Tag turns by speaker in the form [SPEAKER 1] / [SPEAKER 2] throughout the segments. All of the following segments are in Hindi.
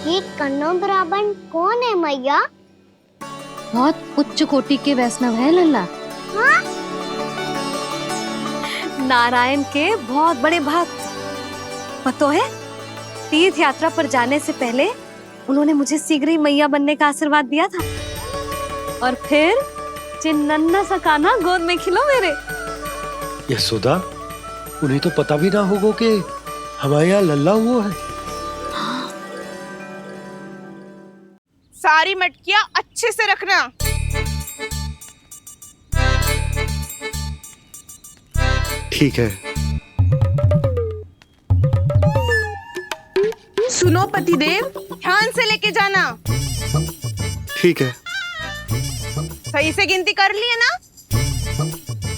[SPEAKER 1] ये कन्नो ब्राह्मण कौन है मैया?
[SPEAKER 2] बहुत उच्च कोटि के वैष्णव है लल्ला।
[SPEAKER 1] हाँ?
[SPEAKER 2] नारायण के बहुत बड़े भक्त। पता है, तीर्थ यात्रा पर जाने से पहले उन्होंने मुझे शीघ्र ही मैया बनने का आशीर्वाद दिया था। और फिर चिन्नन्ना सा कान्हा गोद में खिलो मेरे।
[SPEAKER 3] यशोदा, उन्हें तो पता भी ना होगा कि हमारे यहाँ लल्ला हुआ है।
[SPEAKER 4] सारी मटकियां अच्छे से रखना।
[SPEAKER 5] ठीक है।
[SPEAKER 4] सुनो पतिदेव, ध्यान से लेके जाना।
[SPEAKER 5] ठीक है।
[SPEAKER 4] सही से गिनती कर लिए ना?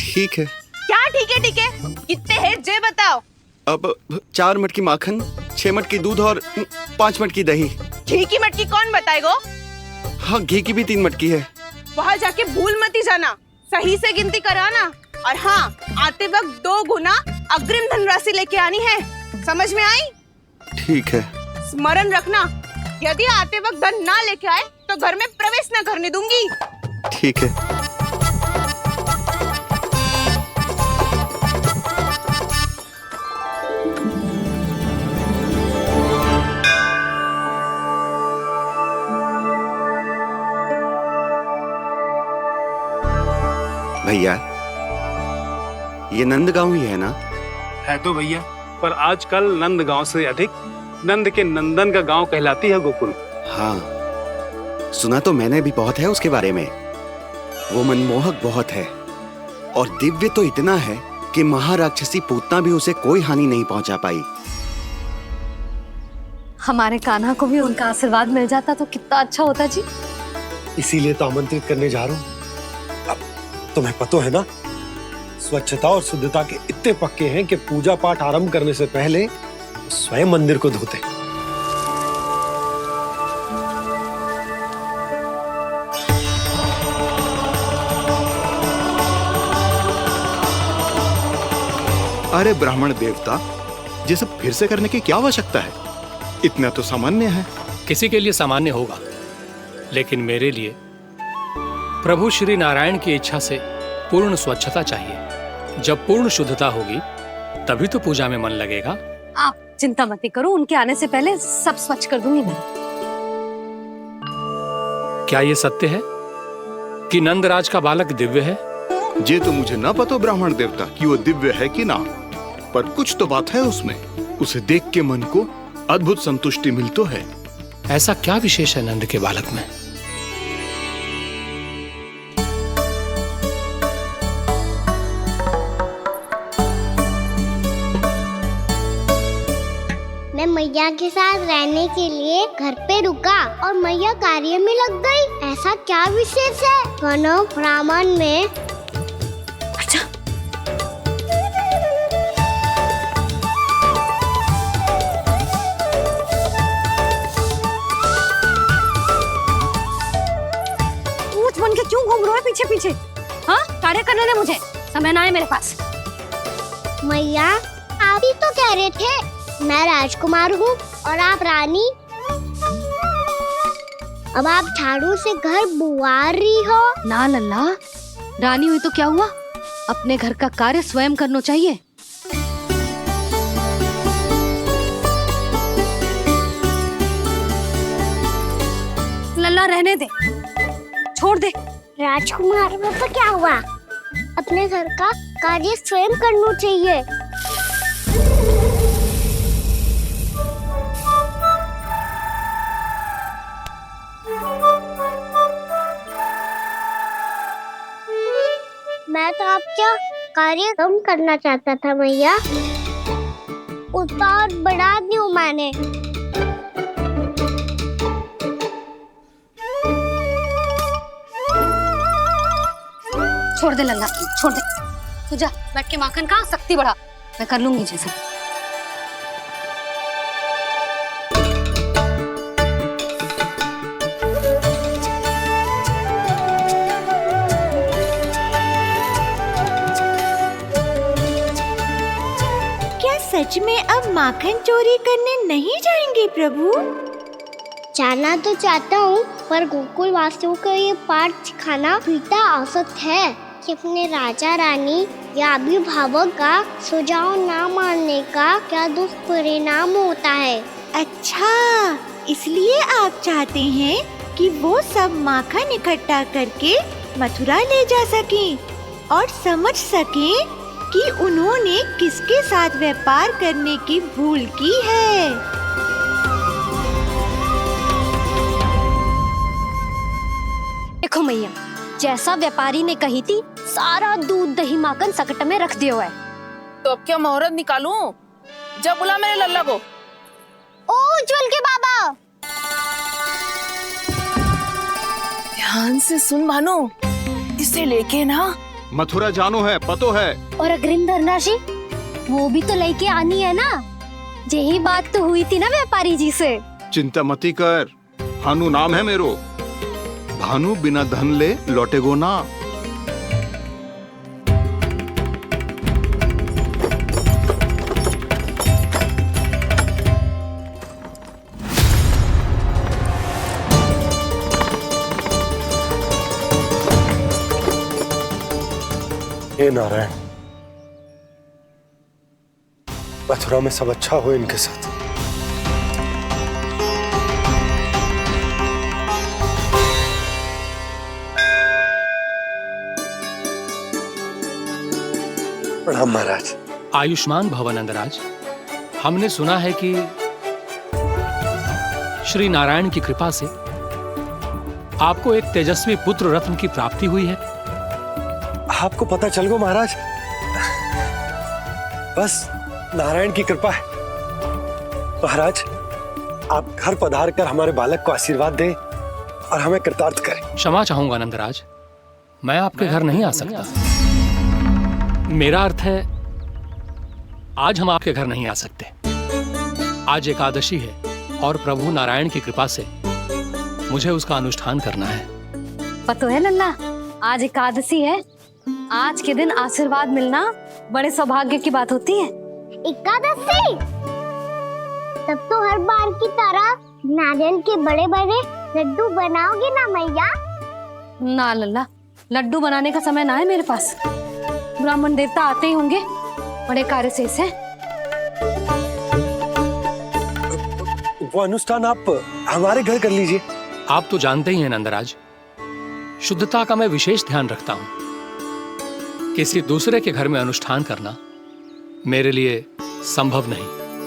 [SPEAKER 5] ठीक है।
[SPEAKER 4] क्या ठीक है ठीक है? कितने है जे बताओ।
[SPEAKER 5] अब 4 मटकी माखन, 6 मटकी दूध और 5 मटकी दही।
[SPEAKER 4] घी की मटकी कौन बताएगो?
[SPEAKER 5] हाँ, घी की भी 3 मटकी है।
[SPEAKER 4] वहाँ जाके भूल मती जाना, सही से गिनती कराना। और हाँ, आते वक्त 2 गुना अग्रिम धनराशि लेके आनी है। समझ में आई?
[SPEAKER 5] ठीक है।
[SPEAKER 4] स्मरण रखना, यदि आते वक्त धन ना लेके आए तो घर में प्रवेश न करने दूंगी।
[SPEAKER 5] ठीक है। भैया, ये नंदगांव ही है ना?
[SPEAKER 6] है तो भैया, पर आजकल नंदगांव से अधिक नंद के नंदन का गांव कहलाती है गोकुल।
[SPEAKER 5] हाँ, सुना तो मैंने भी बहुत है उसके बारे में। वो मनमोहक बहुत है और दिव्य तो इतना है कि महाराक्षसी पूतना भी उसे कोई हानि नहीं पहुंचा पाई।
[SPEAKER 2] हमारे कान्हा को भी उनका आशीर्वाद मिल जाता तो कितना अच्छा होता जी।
[SPEAKER 3] इसीलिए तो आमंत्रित करने जा रहा हूँ। अब तुम्हें पता है ना, स्वच्छता और शुद्धता के इतने पक्के हैं कि पूजा पाठ आरंभ करने से पहले स्वयं मंदिर को धोते।
[SPEAKER 7] अरे ब्राह्मण देवता, ये सब फिर से करने की क्या आवश्यकता है? इतना तो सामान्य है।
[SPEAKER 8] किसी के लिए सामान्य होगा, लेकिन मेरे लिए प्रभु श्री नारायण की इच्छा से पूर्ण स्वच्छता चाहिए। जब पूर्ण शुद्धता होगी तभी तो पूजा में मन लगेगा।
[SPEAKER 2] आप चिंता मत करो, उनके आने से पहले सब स्वच्छ कर दूंगी मैं।
[SPEAKER 8] क्या ये सत्य है कि नंदराज का बालक दिव्य है?
[SPEAKER 7] ये तो मुझे ना पता ब्राह्मण देवता कि वो दिव्य है कि ना, पर कुछ तो बात है उसमें। उसे देख के मन को अद्भुत संतुष्टि मिल तो है।
[SPEAKER 8] ऐसा क्या विशेष है नंद के बालक में?
[SPEAKER 1] मैं मैया के साथ रहने के लिए घर पे रुका और मैया कार्य में लग गई। ऐसा क्या विशेष है कन्नो ब्राह्मण में?
[SPEAKER 2] अच्छा, ऊंट बन के क्यों घूम रहा है पीछे पीछे? हाँ, कार्य करने दे मुझे, समय ना है मेरे पास।
[SPEAKER 1] मैया, आप ही तो कह रहे थे मैं राजकुमार हूँ और आप रानी। अब आप झाड़ू से घर बुआ रही हो।
[SPEAKER 2] ना लल्ला, रानी हुई तो क्या हुआ, अपने घर का कार्य स्वयं करना चाहिए। लल्ला रहने दे, छोड़ दे।
[SPEAKER 1] राजकुमार में तो क्या हुआ, अपने घर का कार्य स्वयं करना चाहिए। मैं तो आपका कार्य कम करना चाहता था मैया, उतना और बढ़ा दूं मैंने।
[SPEAKER 2] छोड़ दे लल्ला, छोड़ दे। तू जा बैठ के माखन खा, शक्ति बढ़ा, मैं कर लूंगी जैसे।
[SPEAKER 9] सच में अब माखन चोरी करने नहीं जाएंगे प्रभु?
[SPEAKER 1] जानना तो चाहता हूँ, पर गोकुल वासियों को ये पाठ सिखाना पिता औसत है कि अपने राजा रानी या अभिभावक का सुझाव ना मानने का क्या दुष्परिणाम होता है।
[SPEAKER 9] अच्छा, इसलिए आप चाहते हैं कि वो सब माखन इकट्ठा करके मथुरा ले जा सकें और समझ सकें कि उन्होंने किसके साथ व्यापार करने की भूल की है।
[SPEAKER 2] देखो मैया, जैसा व्यापारी ने कही थी, सारा दूध दही माखन सकट में रख दियो है।
[SPEAKER 4] तो अब क्या मुहूर्त निकालूं? जब बुला मेरे लल्ला को।
[SPEAKER 1] ओ उज्जवल के बाबा,
[SPEAKER 4] ध्यान से सुन भानु, इसे लेके ना
[SPEAKER 7] मथुरा जानो है, पतो है।
[SPEAKER 2] और अग्रिम धनराशि वो भी तो लेके आनी है ना। यही बात तो हुई थी ना व्यापारी जी से।
[SPEAKER 7] चिंता मती कर, भानु नाम है मेरो। भानु बिना धन ले लौटेगो ना।
[SPEAKER 3] हे नारायण, मथुरा में सब अच्छा हो इनके साथ। प्रणाम महाराज।
[SPEAKER 8] आयुष्मान भव नंदराज। हमने सुना है कि श्री नारायण की कृपा से आपको एक तेजस्वी पुत्र रत्न की प्राप्ति हुई है।
[SPEAKER 3] आपको पता चल गो महाराज, बस नारायण की कृपा है। महाराज, आप घर पधार कर हमारे बालक को आशीर्वाद दें और हमें कृतार्थ करें।
[SPEAKER 8] क्षमा चाहूंगा नंदराज, मैं आपके घर नहीं आ सकता। मेरा अर्थ है, आज हम आपके घर नहीं आ सकते। आज एकादशी है और प्रभु नारायण की कृपा से मुझे उसका अनुष्ठान करना है।
[SPEAKER 2] पतो है लल्ला, आज एकादशी है। आज के दिन आशीर्वाद मिलना बड़े सौभाग्य की बात होती है।
[SPEAKER 1] एकादशी, तब तो हर बार की तरह नारियल के बड़े बड़े लड्डू बनाओगे ना मैया?
[SPEAKER 2] ना लल्ला, लड्डू बनाने का समय ना है मेरे पास। ब्राह्मण देवता आते ही होंगे, बड़े कार्य शेष है।
[SPEAKER 3] वो अनुष्ठान आप हमारे घर कर लीजिए।
[SPEAKER 8] आप तो जानते ही हैं नंदराज, शुद्धता का मैं विशेष ध्यान रखता हूं। किसी दूसरे के घर में अनुष्ठान करना मेरे लिए संभव नहीं।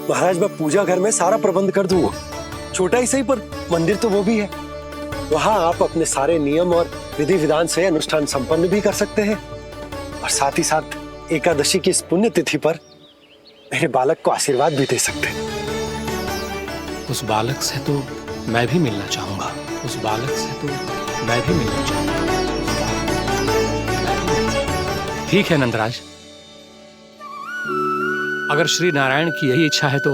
[SPEAKER 3] महाराज, मैं पूजा घर में सारा प्रबंध कर दूंगा। छोटा ही सही, पर मंदिर तो वो भी है। वहां आप अपने सारे नियम और विधि विधान से अनुष्ठान संपन्न भी कर सकते हैं और साथ ही साथ एकादशी की इस पुण्य तिथि पर मेरे बालक को आशीर्वाद भी दे सकते हैं।
[SPEAKER 8] उस बालक से तो मैं भी मिलना चाहूंगा। उस बालक से तो मैं भी मिलना चाहूंगा। ठीक है नंदराज, अगर श्री नारायण की यही इच्छा है तो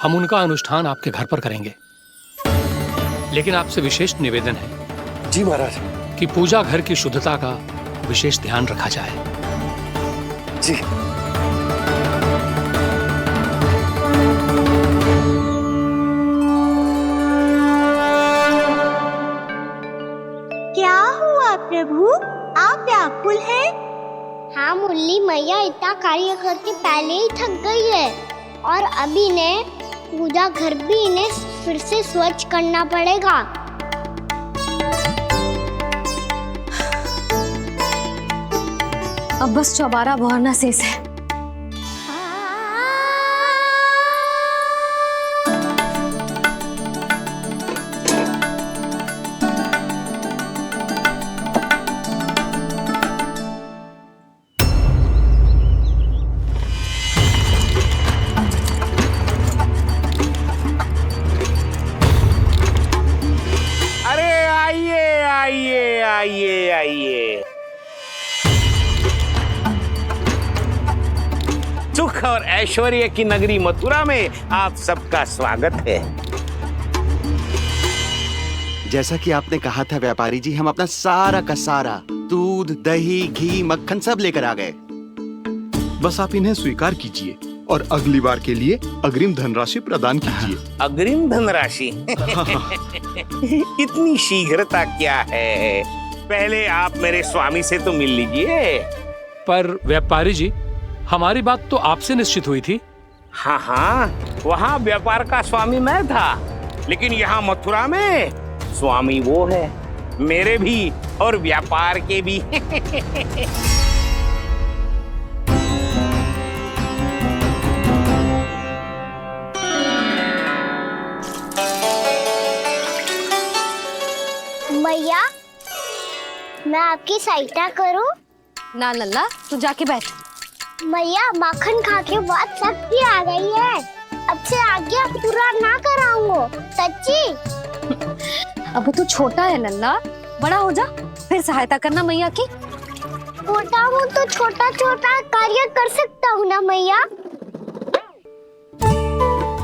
[SPEAKER 8] हम उनका अनुष्ठान आपके घर पर करेंगे। लेकिन आपसे विशेष निवेदन है।
[SPEAKER 3] जी महाराज।
[SPEAKER 8] कि पूजा घर की शुद्धता का विशेष ध्यान रखा जाए।
[SPEAKER 3] जी।
[SPEAKER 9] क्या हुआ प्रभु, आप व्याकुल हैं?
[SPEAKER 1] हाँ मुरली, मैया इतना कार्य करके पहले ही थक गई है और अभी ने पूजा घर भी इन्हें फिर से स्वच्छ करना पड़ेगा।
[SPEAKER 2] अब बस चौबारा बहाना शेष है।
[SPEAKER 10] आइए। सुख और ऐश्वर्य की नगरी मथुरा में आप सबका स्वागत है।
[SPEAKER 5] जैसा कि आपने कहा था व्यापारी जी, हम अपना सारा का सारा दूध, दही, घी, मक्खन सब लेकर आ गए।
[SPEAKER 7] बस आप इन्हें स्वीकार कीजिए और अगली बार के लिए अग्रिम धनराशि प्रदान कीजिए।
[SPEAKER 10] अग्रिम धनराशि? इतनी शीघ्रता क्या है? पहले आप मेरे स्वामी से तो मिल लीजिए।
[SPEAKER 8] पर व्यापारी जी, हमारी बात तो आपसे निश्चित हुई थी।
[SPEAKER 10] हाँ हाँ, वहाँ व्यापार का स्वामी मैं था, लेकिन यहाँ मथुरा में स्वामी वो है, मेरे भी और व्यापार के भी।
[SPEAKER 1] मैया, मैं आपकी सहायता करूं?
[SPEAKER 2] ना लल्ला, तू जाके बैठ।
[SPEAKER 1] मैया, माखन खा के बहुत शक्ति आ गई है। अब से आगे पूरा ना कराऊंगा, सच्ची।
[SPEAKER 2] अब तू छोटा है लल्ला, बड़ा हो जा फिर सहायता करना मैया की।
[SPEAKER 1] छोटा हूँ तो छोटा छोटा कार्य कर सकता हूँ ना मैया।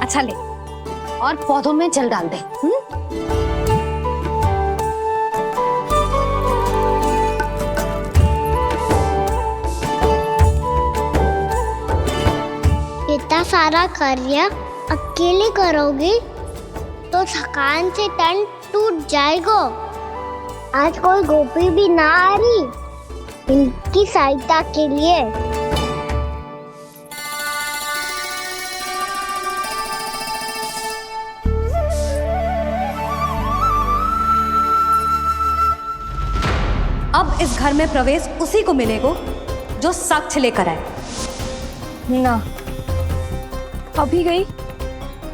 [SPEAKER 2] अच्छा ले, और पौधों में जल डाल दे।
[SPEAKER 1] इतना सारा कार्य अकेले करोगी तो थकान से तन टूट जाएगा। आज कोई गोपी भी ना आ रही इनकी सहायता के लिए।
[SPEAKER 2] अब इस घर में प्रवेश उसी को मिलेगा जो साक्ष्य लेकर आए।
[SPEAKER 11] ना, अभी गई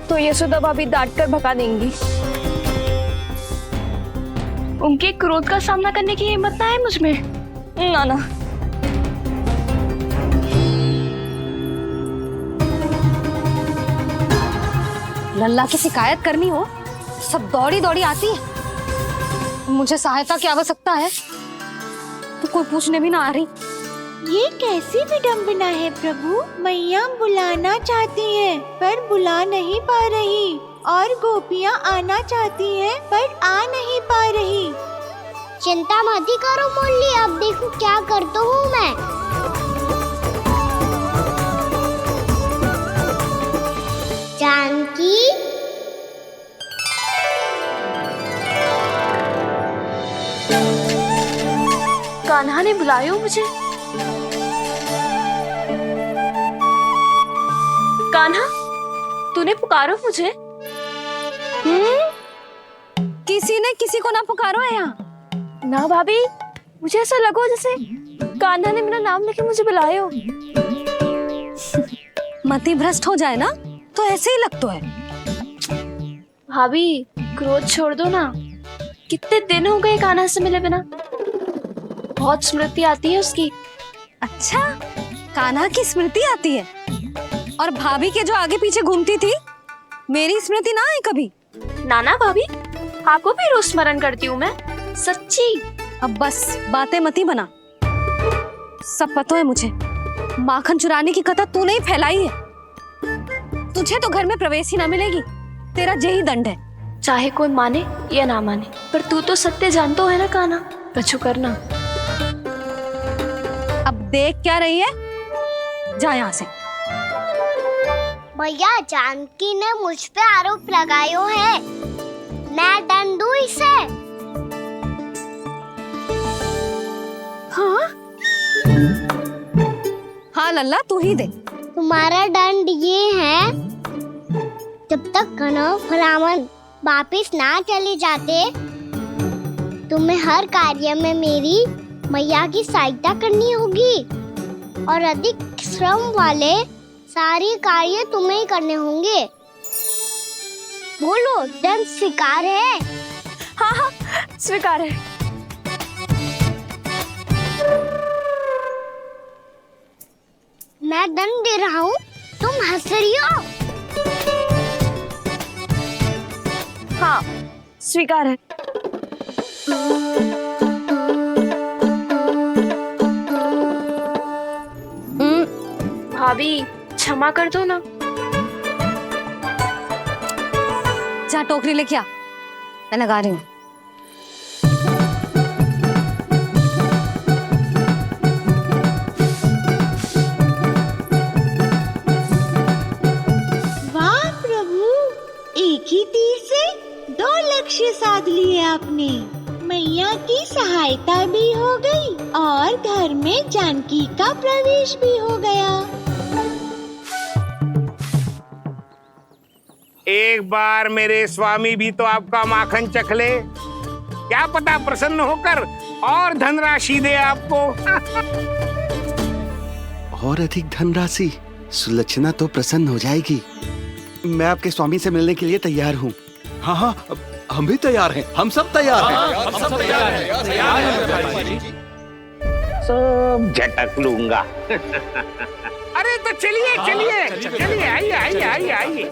[SPEAKER 11] तो यशोदा भाभी डांट कर भगा देंगी। उनके क्रोध का सामना करने की हिम्मत ना है मुझ में। ना ना।
[SPEAKER 2] लल्ला की शिकायत करनी हो सब दौड़ी दौड़ी आती है। मुझे सहायता की आवश्यकता है तो कोई पूछने भी ना आ रही।
[SPEAKER 9] ये कैसी विडंबना है प्रभु। मैया बुलाना चाहती हैं पर बुला नहीं पा रही, और गोपियाँ आना चाहती हैं पर आ नहीं पा रही।
[SPEAKER 1] चिंता मत ही करो मुरली, अब देखो क्या करता हूँ मैं। जानकी,
[SPEAKER 11] कान्हा ने बुलाया मुझे। कान्हा, तूने पुकारो मुझे?
[SPEAKER 2] किसी ने किसी को ना पुकारो है यहाँ।
[SPEAKER 11] ना भाभी, मुझे ऐसा लगो जैसे कान्हा ने मेरा नाम लेके मुझे बुलाया हो।
[SPEAKER 2] मति भ्रष्ट हो जाए ना तो ऐसे ही लगता है।
[SPEAKER 11] भाभी, क्रोध छोड़ दो ना। कितने दिन हो गए कान्हा से मिले बिना। बहुत स्मृति आती है उसकी।
[SPEAKER 2] अच्छा, कान्हा की स्मृति आती है? और भाभी के जो आगे पीछे घूमती थी, मेरी स्मृति ना आई कभी?
[SPEAKER 11] नाना भाभी, आपको भी रोज स्मरण करती हूँ मैं, सच्ची।
[SPEAKER 2] अब बस बातें मती बना। सब पता है मुझे, माखन चुराने की कथा तूने ही फैलाई है। तुझे तो घर में प्रवेश ही ना मिलेगी, तेरा यही दंड है।
[SPEAKER 11] चाहे कोई माने या ना माने, पर तू तो सत्य जानतो है ना कान्हा। कछु करना।
[SPEAKER 2] अब देख क्या रही है, जा यहाँ से।
[SPEAKER 1] भैया, जानकी ने मुझ पे आरोप लगायो है, मैं दंड दूं इसे?
[SPEAKER 11] हाँ?
[SPEAKER 2] हाँ लल्ला, तू ही दे।
[SPEAKER 1] तुम्हारा दंड ये है, जब तक कनव ब्राह्मण वापिस ना चले जाते, तुम्हें हर कार्य में मेरी मैया की सहायता करनी होगी, और अधिक श्रम वाले सारे कार्य तुम्हें ही करने होंगे। बोलो, दंड स्वीकार है?
[SPEAKER 11] हाँ हाँ, स्वीकार है।
[SPEAKER 1] मैं दंड दे रहा हूँ, तुम हंस रही हो?
[SPEAKER 11] हाँ, स्वीकार है। भाभी, क्षमा कर दो ना।
[SPEAKER 2] जा टोकरी लेके आ, मैं लगा रही हूँ।
[SPEAKER 9] लक्ष्य साध लिए आपने। मैया की सहायता भी हो गई और घर में जानकी का प्रवेश भी हो गया।
[SPEAKER 10] एक बार मेरे स्वामी भी तो आपका माखन चख ले, क्या पता प्रसन्न होकर और धनराशि दे आपको।
[SPEAKER 5] और अधिक धनराशि? सुलक्षणा तो प्रसन्न हो जाएगी। मैं आपके स्वामी से मिलने के लिए तैयार हूँ।
[SPEAKER 7] हाँ हाँ, हम भी तैयार हैं, हम सब तैयार हैं।
[SPEAKER 8] हम सब तैयार हैं।
[SPEAKER 10] सब झटक लूंगा। अरे तो चलिए चलिए चलिए, आइए आइए आइए आइए।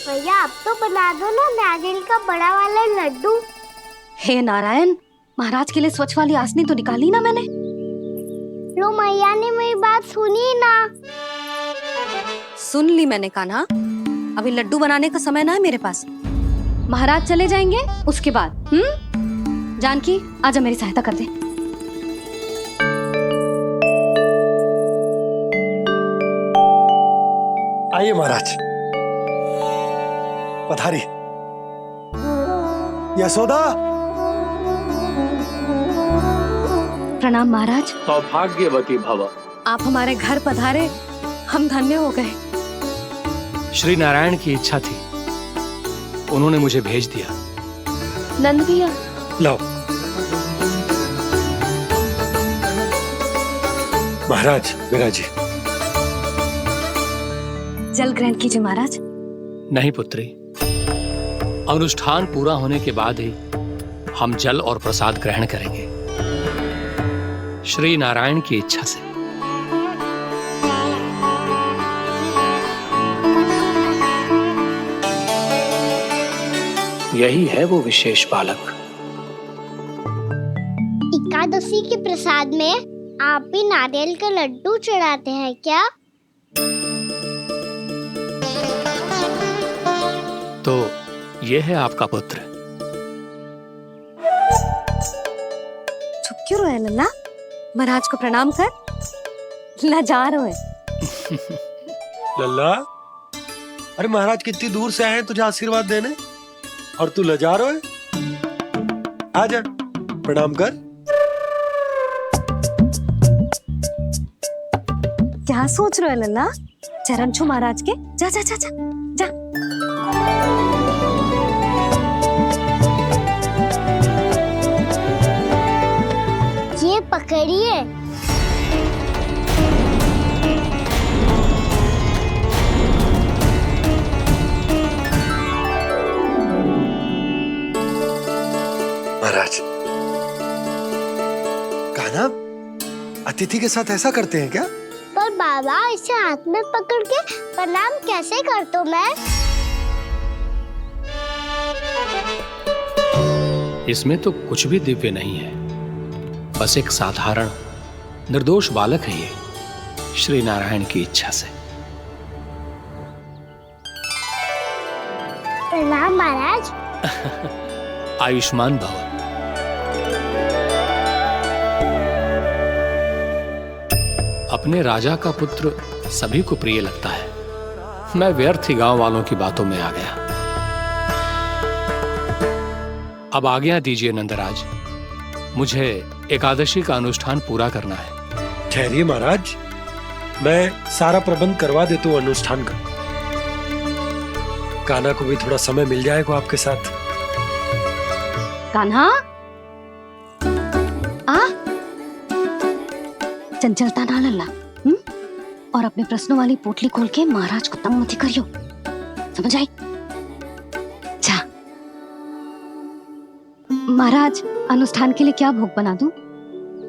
[SPEAKER 1] भैया आप तो बना दो ना नारियल का बड़ा वाला लड्डू।
[SPEAKER 2] हे नारायण, महाराज के लिए स्वच्छ वाली आसनी तो निकाली ना मैंने।
[SPEAKER 1] लो मैया ने मेरी बात सुनी ना।
[SPEAKER 2] सुन ली मैंने कान्हा, अभी लड्डू बनाने का समय ना है मेरे पास। महाराज चले जाएंगे उसके बाद। जानकी आजा मेरी सहायता कर दे।
[SPEAKER 3] आइए महाराज, पधारी। यशोदा।
[SPEAKER 2] प्रणाम महाराज।
[SPEAKER 8] सौभाग्यवती भव।
[SPEAKER 2] आप हमारे घर पधारे, हम धन्य हो गए।
[SPEAKER 8] श्री नारायण की इच्छा थी, उन्होंने मुझे भेज दिया।
[SPEAKER 11] नंद भैया
[SPEAKER 3] लाओ। महाराज विराजी।
[SPEAKER 2] जल ग्रहण कीजिए महाराज।
[SPEAKER 8] नहीं पुत्री, अनुष्ठान पूरा होने के बाद ही हम जल और प्रसाद ग्रहण करेंगे, श्री नारायण की इच्छा से। यही है वो विशेष बालक।
[SPEAKER 1] एकादशी के प्रसाद में आप भी नारियल का लड्डू चढ़ाते हैं क्या?
[SPEAKER 8] तो ये है आपका पुत्र।
[SPEAKER 2] चुप क्यों रहे लल्ला? महाराज को प्रणाम कर। लजा रहे है।
[SPEAKER 3] लल्ला, अरे महाराज कितनी दूर से आए हैं तुझे आशीर्वाद देने, और तू लजा रहा है? आजा प्रणाम कर।
[SPEAKER 2] क्या सोच रहे हो लल्ला? चरण छू महाराज के। जा जा जा जा जा।
[SPEAKER 1] ये पकड़िए।
[SPEAKER 3] महाराज, कान्हा अतिथि के साथ ऐसा करते हैं क्या?
[SPEAKER 1] पर बाबा इसे हाथ में पकड़ के प्रणाम कैसे करता हूँ मैं?
[SPEAKER 8] इसमें तो कुछ भी दिव्य नहीं है, बस एक साधारण निर्दोष बालक है ये, श्री नारायण की इच्छा से।
[SPEAKER 1] प्रणाम महाराज।
[SPEAKER 8] आयुष्मान भव। अपने राजा का पुत्र सभी को प्रिय लगता है। मैं व्यर्थ ही गांव वालों की बातों में आ गया। अब आज्ञा दीजिए नंदराज, मुझे एकादशी का अनुष्ठान पूरा करना है।
[SPEAKER 3] ठहरिए महाराज, मैं सारा प्रबंध करवा देता हूँ अनुष्ठान का। कान्हा को भी थोड़ा समय मिल जाएगा आपके साथ।
[SPEAKER 2] कान्हा आ, चंचलता ना लल्ला। और अपने प्रश्नों वाली पोटली खोल के महाराज को तंग मत करियो, समझ आई? जा महाराज, अनुष्ठान के लिए क्या भोग बना दूं?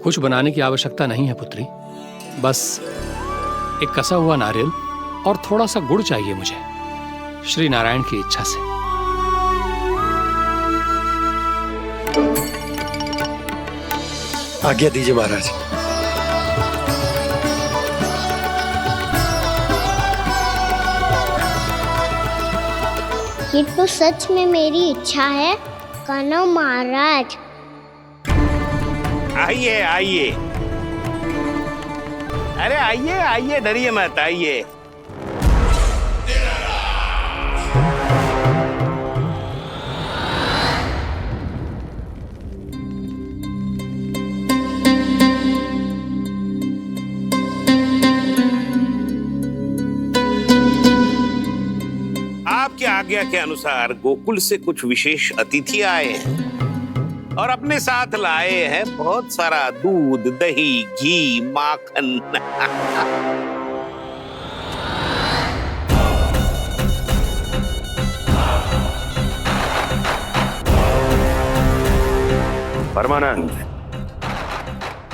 [SPEAKER 8] कुछ बनाने की आवश्यकता नहीं है पुत्री, बस एक कसा हुआ नारियल और थोड़ा सा गुड़ चाहिए मुझे, श्री नारायण की इच्छा से।
[SPEAKER 3] आज्ञा दीजिए महाराज।
[SPEAKER 1] ये तो सच में मेरी इच्छा है कान्हा महाराज।
[SPEAKER 10] आइए आइए अरे आइए आइए, डरिए मत, आइए। आपकी आज्ञा के अनुसार गोकुल से कुछ विशेष अतिथि आए हैं और अपने साथ लाए हैं बहुत सारा दूध, दही, घी, माखन।
[SPEAKER 12] परमानंद,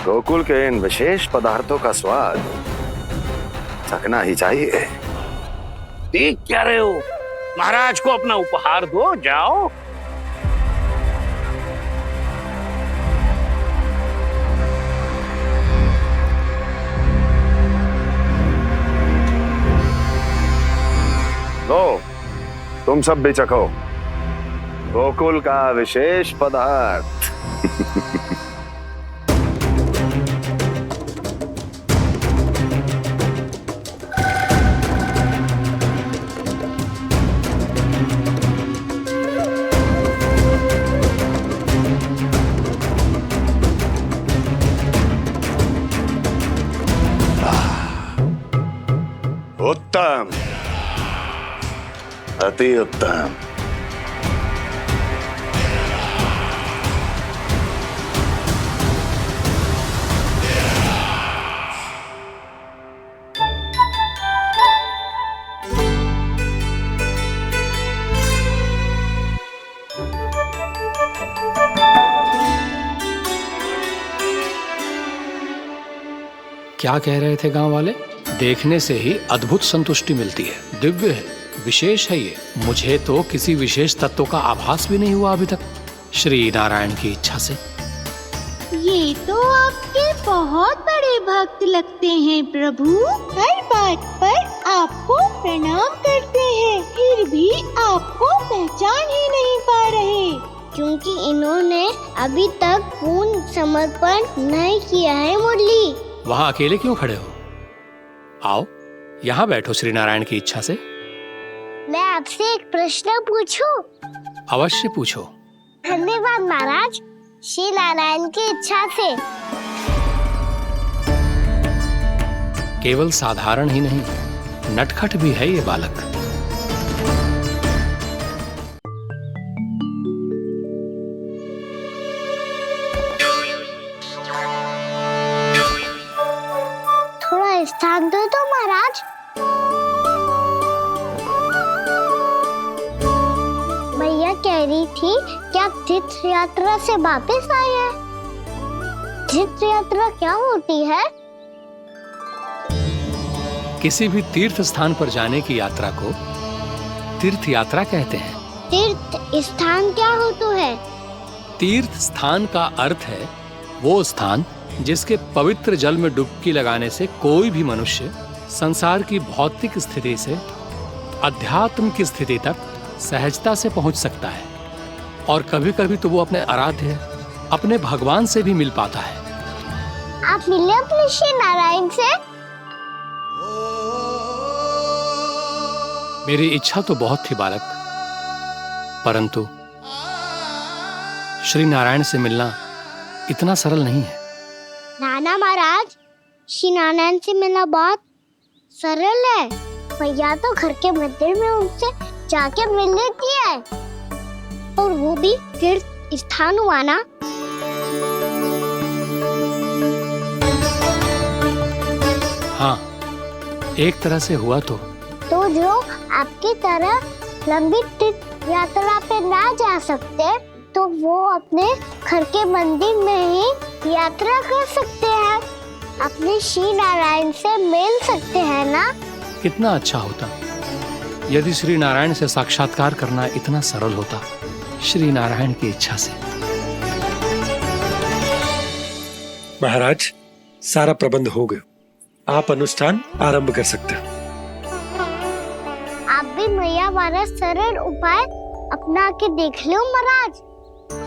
[SPEAKER 12] गोकुल के इन विशेष पदार्थों का स्वाद चखना ही चाहिए।
[SPEAKER 10] देख क्या रहे हो? महाराज को अपना उपहार दो, जाओ।
[SPEAKER 12] लो, तुम सब भी चखो गोकुल का विशेष पदार्थ। उत्तम, अति उत्तम।
[SPEAKER 8] क्या कह रहे थे गांव वाले? देखने से ही अद्भुत संतुष्टि मिलती है, दिव्य है, विशेष है ये। मुझे तो किसी विशेष तत्व का आभास भी नहीं हुआ अभी तक, श्री नारायण की इच्छा से।
[SPEAKER 9] ये तो आपके बहुत बड़े भक्त लगते हैं प्रभु। हर बात पर आपको प्रणाम करते हैं, फिर भी आपको पहचान ही नहीं पा रहे।
[SPEAKER 1] क्योंकि इन्होंने अभी तक पूर्ण समर्पण नहीं किया है मुरली।
[SPEAKER 8] वहाँ अकेले क्यों खड़े हो? आओ यहाँ बैठो श्री नारायण की इच्छा से।
[SPEAKER 1] मैं आपसे एक प्रश्न पूछूं?
[SPEAKER 8] अवश्य पूछो।
[SPEAKER 1] धन्यवाद महाराज, श्री नारायण की इच्छा से।
[SPEAKER 8] केवल साधारण ही नहीं, नटखट भी है ये बालक।
[SPEAKER 1] थोड़ा स्थान दो तो महाराज। भैया कह रही थी कि आप तीर्थ यात्रा से वापस आए हैं। तीर्थ यात्रा क्या होती है?
[SPEAKER 8] किसी भी तीर्थ स्थान पर जाने की यात्रा को तीर्थ यात्रा कहते हैं।
[SPEAKER 1] तीर्थ स्थान क्या होता है?
[SPEAKER 8] तीर्थ स्थान का अर्थ है वो स्थान जिसके पवित्र जल में डुबकी लगाने से कोई भी मनुष्य संसार की भौतिक स्थिति से अध्यात्म की स्थिति तक सहजता से पहुंच सकता है, और कभी कभी तो वो अपने आराध्य, अपने भगवान से भी मिल पाता है।
[SPEAKER 1] आप मिले अपने श्री नारायण से?
[SPEAKER 8] मेरी इच्छा तो बहुत थी बालक, परंतु श्री नारायण से मिलना इतना सरल नहीं है।
[SPEAKER 1] नाना महाराज, श्री नारायण से मिलना बहुत सरल है। भैया तो घर के मंदिर में उनसे जाके मिल लेती है, और वो भी तीर्थ स्थान हुआ ना।
[SPEAKER 8] हाँ, एक तरह से हुआ तो
[SPEAKER 1] जो आपकी तरह लंबी तीर्थ यात्रा पे ना जा सकते, तो वो अपने घर के मंदिर में ही यात्रा कर सकते हैं, अपने श्री नारायण से मिल सकते हैं ना।
[SPEAKER 8] कितना अच्छा होता यदि श्री नारायण से साक्षात्कार करना इतना सरल होता, श्री नारायण की इच्छा से।
[SPEAKER 3] महाराज, सारा प्रबंध हो गया, आप अनुष्ठान आरंभ कर सकते हैं।
[SPEAKER 1] आप भी मैया हमारा सरल उपाय अपना के देख लो महाराज।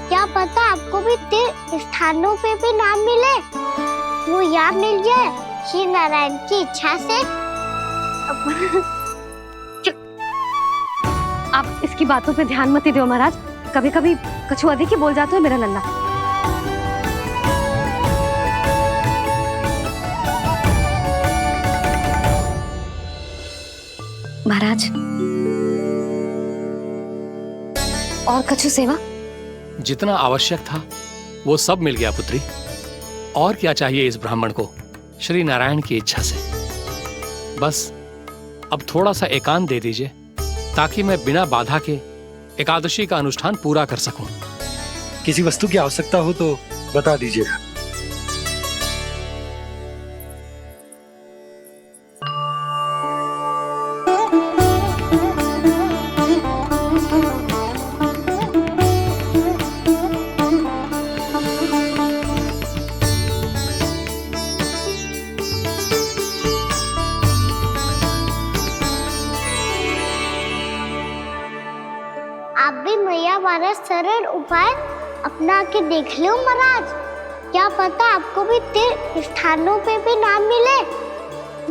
[SPEAKER 1] क्या पता आपको भी तीर्थ स्थानों पे भी नाम मिले, वो याद मिल जाए श्री नारायण की इच्छा से।
[SPEAKER 2] आप इसकी बातों पे ध्यान मत दो महाराज, कभी कभी कछु अधिक ही बोल जाते हो मेरा नन्ना। महाराज और कछु सेवा?
[SPEAKER 8] जितना आवश्यक था वो सब मिल गया पुत्री। और क्या चाहिए इस ब्राह्मण को श्री नारायण की इच्छा से? बस अब थोड़ा सा एकांत दे दीजिए ताकि मैं बिना बाधा के एकादशी का अनुष्ठान पूरा कर सकूं।
[SPEAKER 3] किसी वस्तु की आवश्यकता हो तो बता दीजिएगा।
[SPEAKER 1] आप भी मैया वाला सरल उपाय अपना के देख लो महाराज। क्या पता आपको भी तीर्थ स्थानों पे भी नाम मिले,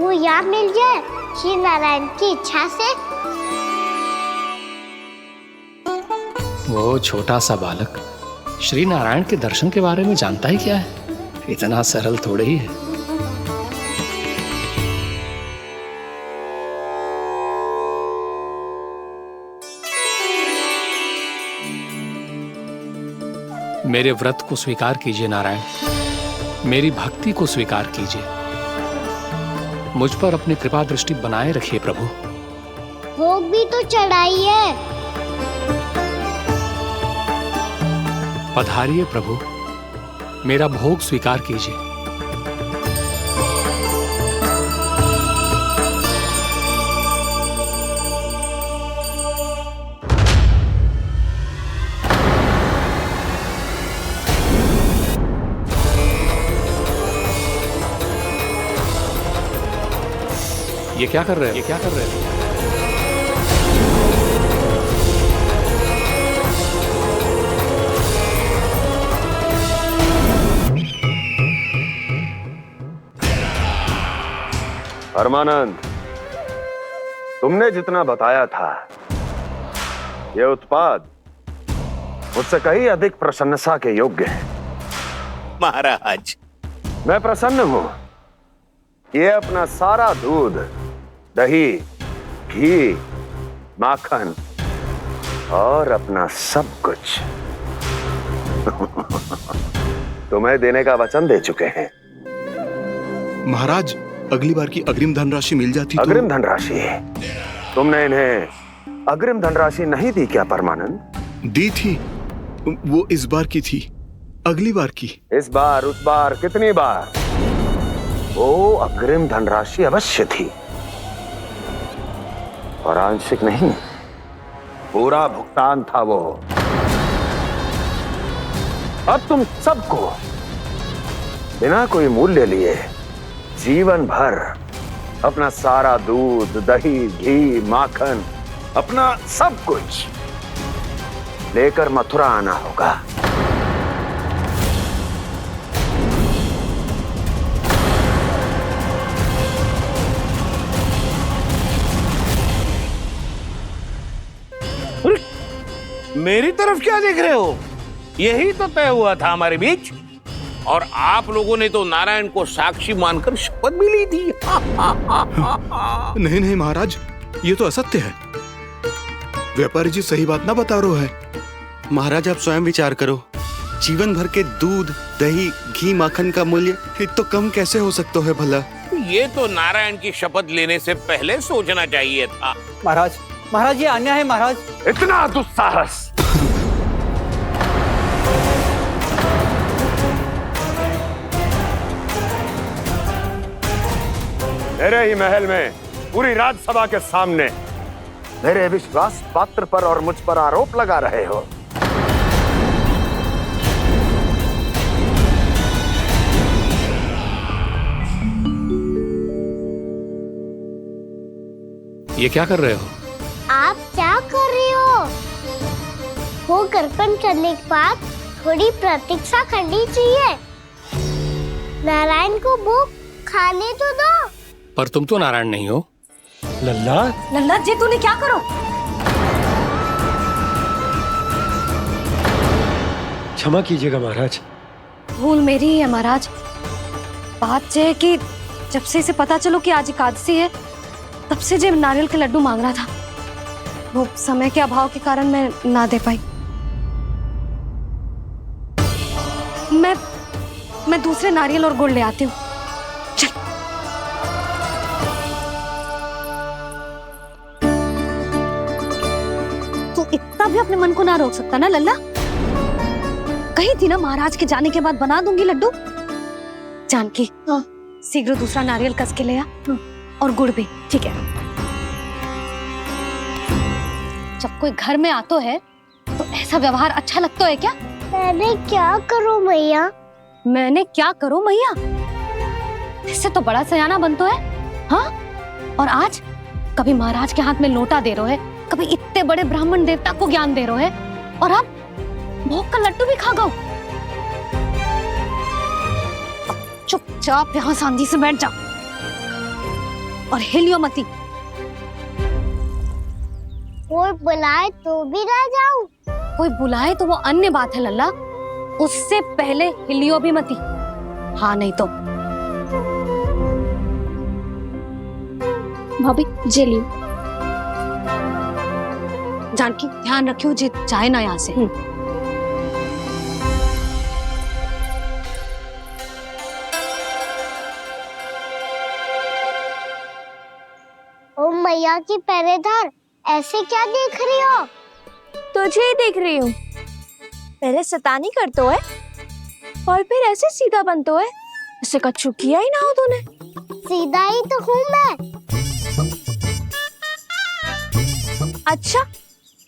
[SPEAKER 1] वो यहाँ मिल जाए श्री नारायण की इच्छा से।
[SPEAKER 8] वो छोटा सा बालक श्री नारायण के दर्शन के बारे में जानता ही क्या है? इतना सरल थोड़े ही है। मेरे व्रत को स्वीकार कीजिए नारायण, मेरी भक्ति को स्वीकार कीजिए। मुझ पर अपनी कृपा दृष्टि बनाए रखिए प्रभु।
[SPEAKER 1] भोग भी तो चढ़ाइए।
[SPEAKER 8] पधारिए प्रभु, मेरा भोग स्वीकार कीजिए। ये क्या कर रहे हैं? ये क्या कर रहे हैं?
[SPEAKER 12] परमानंद, तुमने जितना बताया था ये उत्पाद मुझसे कहीं अधिक प्रशंसा के योग्य है।
[SPEAKER 10] महाराज,
[SPEAKER 12] मैं प्रसन्न हूं। ये अपना सारा दूध, दही, घी, माखन और अपना सब कुछ तुम्हें देने का वचन दे चुके हैं।
[SPEAKER 7] महाराज, अगली बार की अग्रिम धनराशि मिल जाती तो।
[SPEAKER 12] अग्रिम धनराशि? तुमने इन्हें अग्रिम धनराशि नहीं दी क्या परमानंद?
[SPEAKER 7] दी थी, वो इस बार की थी, अगली बार की।
[SPEAKER 12] इस बार, उस बार, कितनी बार? वो अग्रिम धनराशि अवश्य थी और आंशिक नहीं, पूरा भुगतान था वो। अब तुम सबको बिना कोई मूल्य लिए जीवन भर अपना सारा दूध, दही, घी, माखन, अपना सब कुछ लेकर मथुरा आना होगा।
[SPEAKER 10] मेरी तरफ क्या देख रहे हो? यही तो तय हुआ था हमारे बीच, और आप लोगों ने तो नारायण को साक्षी मानकर शपथ भी ली थी।
[SPEAKER 7] नहीं नहीं महाराज, ये तो असत्य है। व्यापारी जी सही बात ना बता रहे हैं।
[SPEAKER 5] महाराज, आप स्वयं विचार करो। जीवन भर के दूध, दही, घी, माखन का मूल्य तो कम कैसे हो सकता है भला?
[SPEAKER 10] ये तो नारायण की शपथ लेने से पहले सोचना चाहिए था।
[SPEAKER 13] महाराज, महाराज, ये अन्याय है महाराज।
[SPEAKER 12] इतना दुस्साहस! मेरे ही महल में पूरी राजसभा के सामने मेरे विश्वास पात्र पर और मुझ पर आरोप लगा रहे हो।
[SPEAKER 8] ये क्या कर रहे हो?
[SPEAKER 1] आप क्या कर रहे हो? वो कर्पण करने के बाद थोड़ी प्रतीक्षा करनी चाहिए। नारायण को भोग खाने तो दो।
[SPEAKER 8] पर तुम तो नारायण नहीं हो।
[SPEAKER 3] लल्ला
[SPEAKER 2] लल्ला जी तूने क्या करो?
[SPEAKER 3] क्षमा कीजिएगा महाराज।
[SPEAKER 2] भूल मेरी ही है महाराज। बात ये है कि जब से इसे पता चलो कि आज एकादशी है, तब से जब नारियल के लड्डू मांग रहा था, वो समय के अभाव के कारण मैं ना दे पाई। मैं दूसरे नारियल और गुड़ ले आती हूँ। चल। तू इतना भी अपने मन को ना रोक सकता ना लल्ला? कही थी ना महाराज के जाने के बाद बना दूंगी लड्डू। जानकी, शीघ्र दूसरा नारियल कस के ले आ, और गुड़ भी। ठीक है। जब कोई घर में आता है तो ऐसा व्यवहार अच्छा लगता है क्या?
[SPEAKER 1] मैंने क्या करूं मैया?
[SPEAKER 2] मैंने क्या करूं मैया? इससे तो बड़ा सयाना बनतो है। हाँ? और आज कभी महाराज के हाथ में लोटा दे रहे है, कभी इतने बड़े ब्राह्मण देवता को ज्ञान दे रहे है, और अब भोग का लड्डू भी खा गो। चुपचाप यहाँ शांति से बैठ जा और हिलियो मती।
[SPEAKER 1] कोई बुलाए तो भी ना जाऊं?
[SPEAKER 2] कोई बुलाए तो वो अन्य बात है लल्ला, उससे पहले हिलियो भी मती। हाँ नहीं तो।
[SPEAKER 11] भाभी जे लियो।
[SPEAKER 2] जानकी ध्यान रखियो जे जाए ना यहाँ से।
[SPEAKER 1] ओ मैया की पहरेदार, ऐसे क्या देख रही हो?
[SPEAKER 11] तुझे ही देख रही हूँ। पहले शैतानी करतो है और फिर ऐसे सीधा बनतो है, ऐसे कछु किया ही ना हो तूने।
[SPEAKER 1] सीधा ही तो हूँ मैं।
[SPEAKER 11] अच्छा,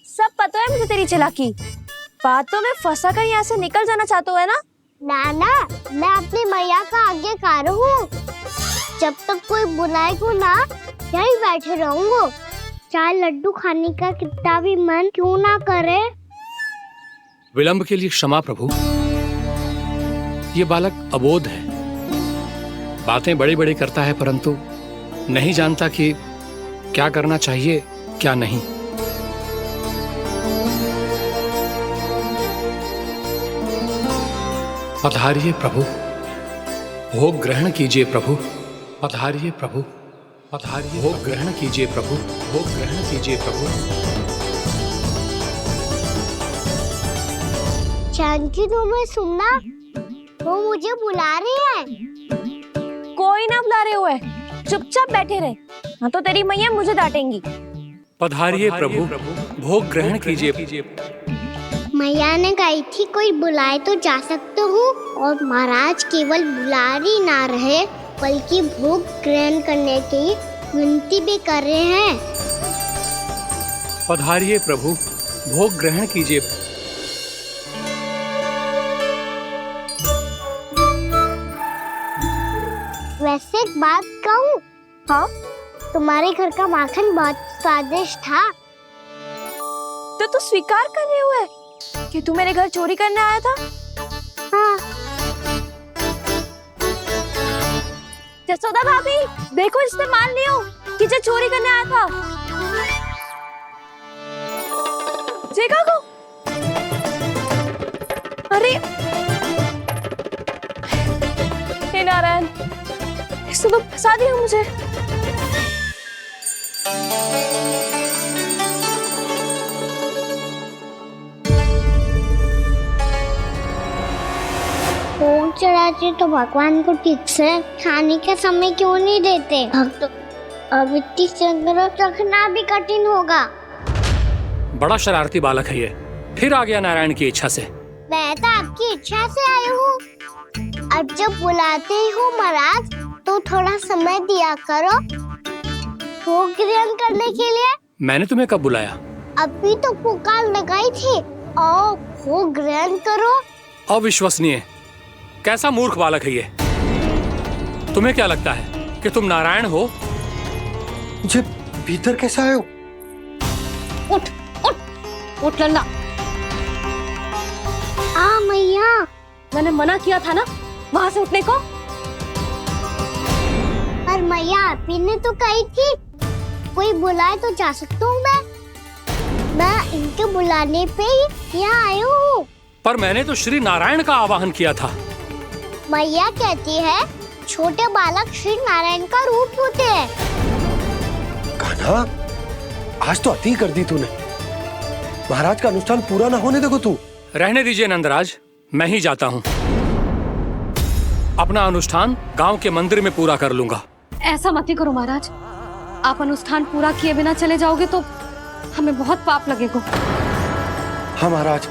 [SPEAKER 11] सब पता है मुझे तेरी चालाकी। बातों में फंसा कर यहाँ से निकल जाना चाहते है ना?
[SPEAKER 1] नाना, मैं अपनी मैया का आज्ञाकार हूँ। जब तक कोई बुलाएगा ना, यहीं बैठे रहूंगा। चाहे लड्डू खाने का कितना भी मन क्यों ना करे।
[SPEAKER 8] विलंब के लिए क्षमा प्रभु। ये बालक अबोध है, बातें बड़ी बड़ी करता है, परंतु नहीं जानता कि क्या करना चाहिए क्या नहीं। पधारिए प्रभु, भोग ग्रहण कीजिए प्रभु। पधारिए प्रभु, पधारिए। भोग ग्रहण कीजिए प्रभु, भोग ग्रहण कीजिए प्रभु।
[SPEAKER 1] जानकी, तुम्हें सुनना? वो मुझे बुला रही है।
[SPEAKER 11] कोई ना बुला रहे हुए, चुपचाप बैठे रहे, हाँ तो तेरी मैया मुझे डांटेंगी।
[SPEAKER 8] पधारिए प्रभु, भोग ग्रहण कीजिए।
[SPEAKER 1] मैया ने कही थी कोई बुलाए तो जा सकते हूँ, और महाराज केवल बुला ही ना रहे बल्कि भोग ग्रहण करने की विनती भी कर रहे हैं।
[SPEAKER 8] पधारिए प्रभु, भोग ग्रहण कीजिए।
[SPEAKER 1] वैसे एक बात कहूँ?
[SPEAKER 11] हाँ?
[SPEAKER 1] तुम्हारे घर का माखन बहुत स्वादिष्ट था।
[SPEAKER 11] तो तू स्वीकार कर रहे हुए कि तू मेरे घर चोरी करने आया था?
[SPEAKER 1] हाँ।
[SPEAKER 11] जसोदा भाभी, देखो इसने मान लियो कि जो चोरी करने आया था। देखा को? अरे हे नारायण, इसने तो फंसा दिया मुझे।
[SPEAKER 1] भोग चढ़ाते तो भगवान को ठीक से खाने का समय क्यों नहीं देते? भक्त अब इतनी संग्रह रखना भी कठिन होगा।
[SPEAKER 8] बड़ा शरारती बालक है ये, फिर आ गया नारायण की इच्छा से।
[SPEAKER 1] मैं तो आपकी इच्छा से आई हूँ। अब जब बुलाते ही हो महाराज, तो थोड़ा समय दिया करो भोग ग्रहण करने के लिए।
[SPEAKER 8] मैंने तुम्हें कब बुलाया?
[SPEAKER 1] अभी तो पुकार लगाई थी, आओ भोग ग्रहण करो।
[SPEAKER 8] अविश्वसनीय, कैसा मूर्ख बालक है ये। तुम्हें क्या लगता है कि तुम नारायण हो?
[SPEAKER 3] मुझे भीतर कैसे आए हो?
[SPEAKER 2] उठ उठ उठ लल्ला।
[SPEAKER 1] मैया,
[SPEAKER 2] मैंने मना किया था ना वहां से उठने को।
[SPEAKER 1] मैया आप ही ने तो कही थी कोई बुलाए तो जा सकता हूँ मैं इनके बुलाने पे ही यहाँ आई हूँ।
[SPEAKER 8] पर मैंने तो श्री नारायण का आवाहन किया था।
[SPEAKER 1] मैया कहती है छोटे बालक श्री नारायण का रूप होते हैं।
[SPEAKER 3] कान्हा, आज तो अति कर दी तूने। महाराज का अनुष्ठान पूरा ना होने देखो तू।
[SPEAKER 8] रहने दीजिए नंदराज, मैं ही जाता हूँ। अपना अनुष्ठान गांव के मंदिर में पूरा कर लूंगा।
[SPEAKER 2] ऐसा मत ही करो महाराज, आप अनुष्ठान पूरा किए बिना चले जाओगे तो हमें बहुत पाप लगेगा।
[SPEAKER 3] हाँ महाराज,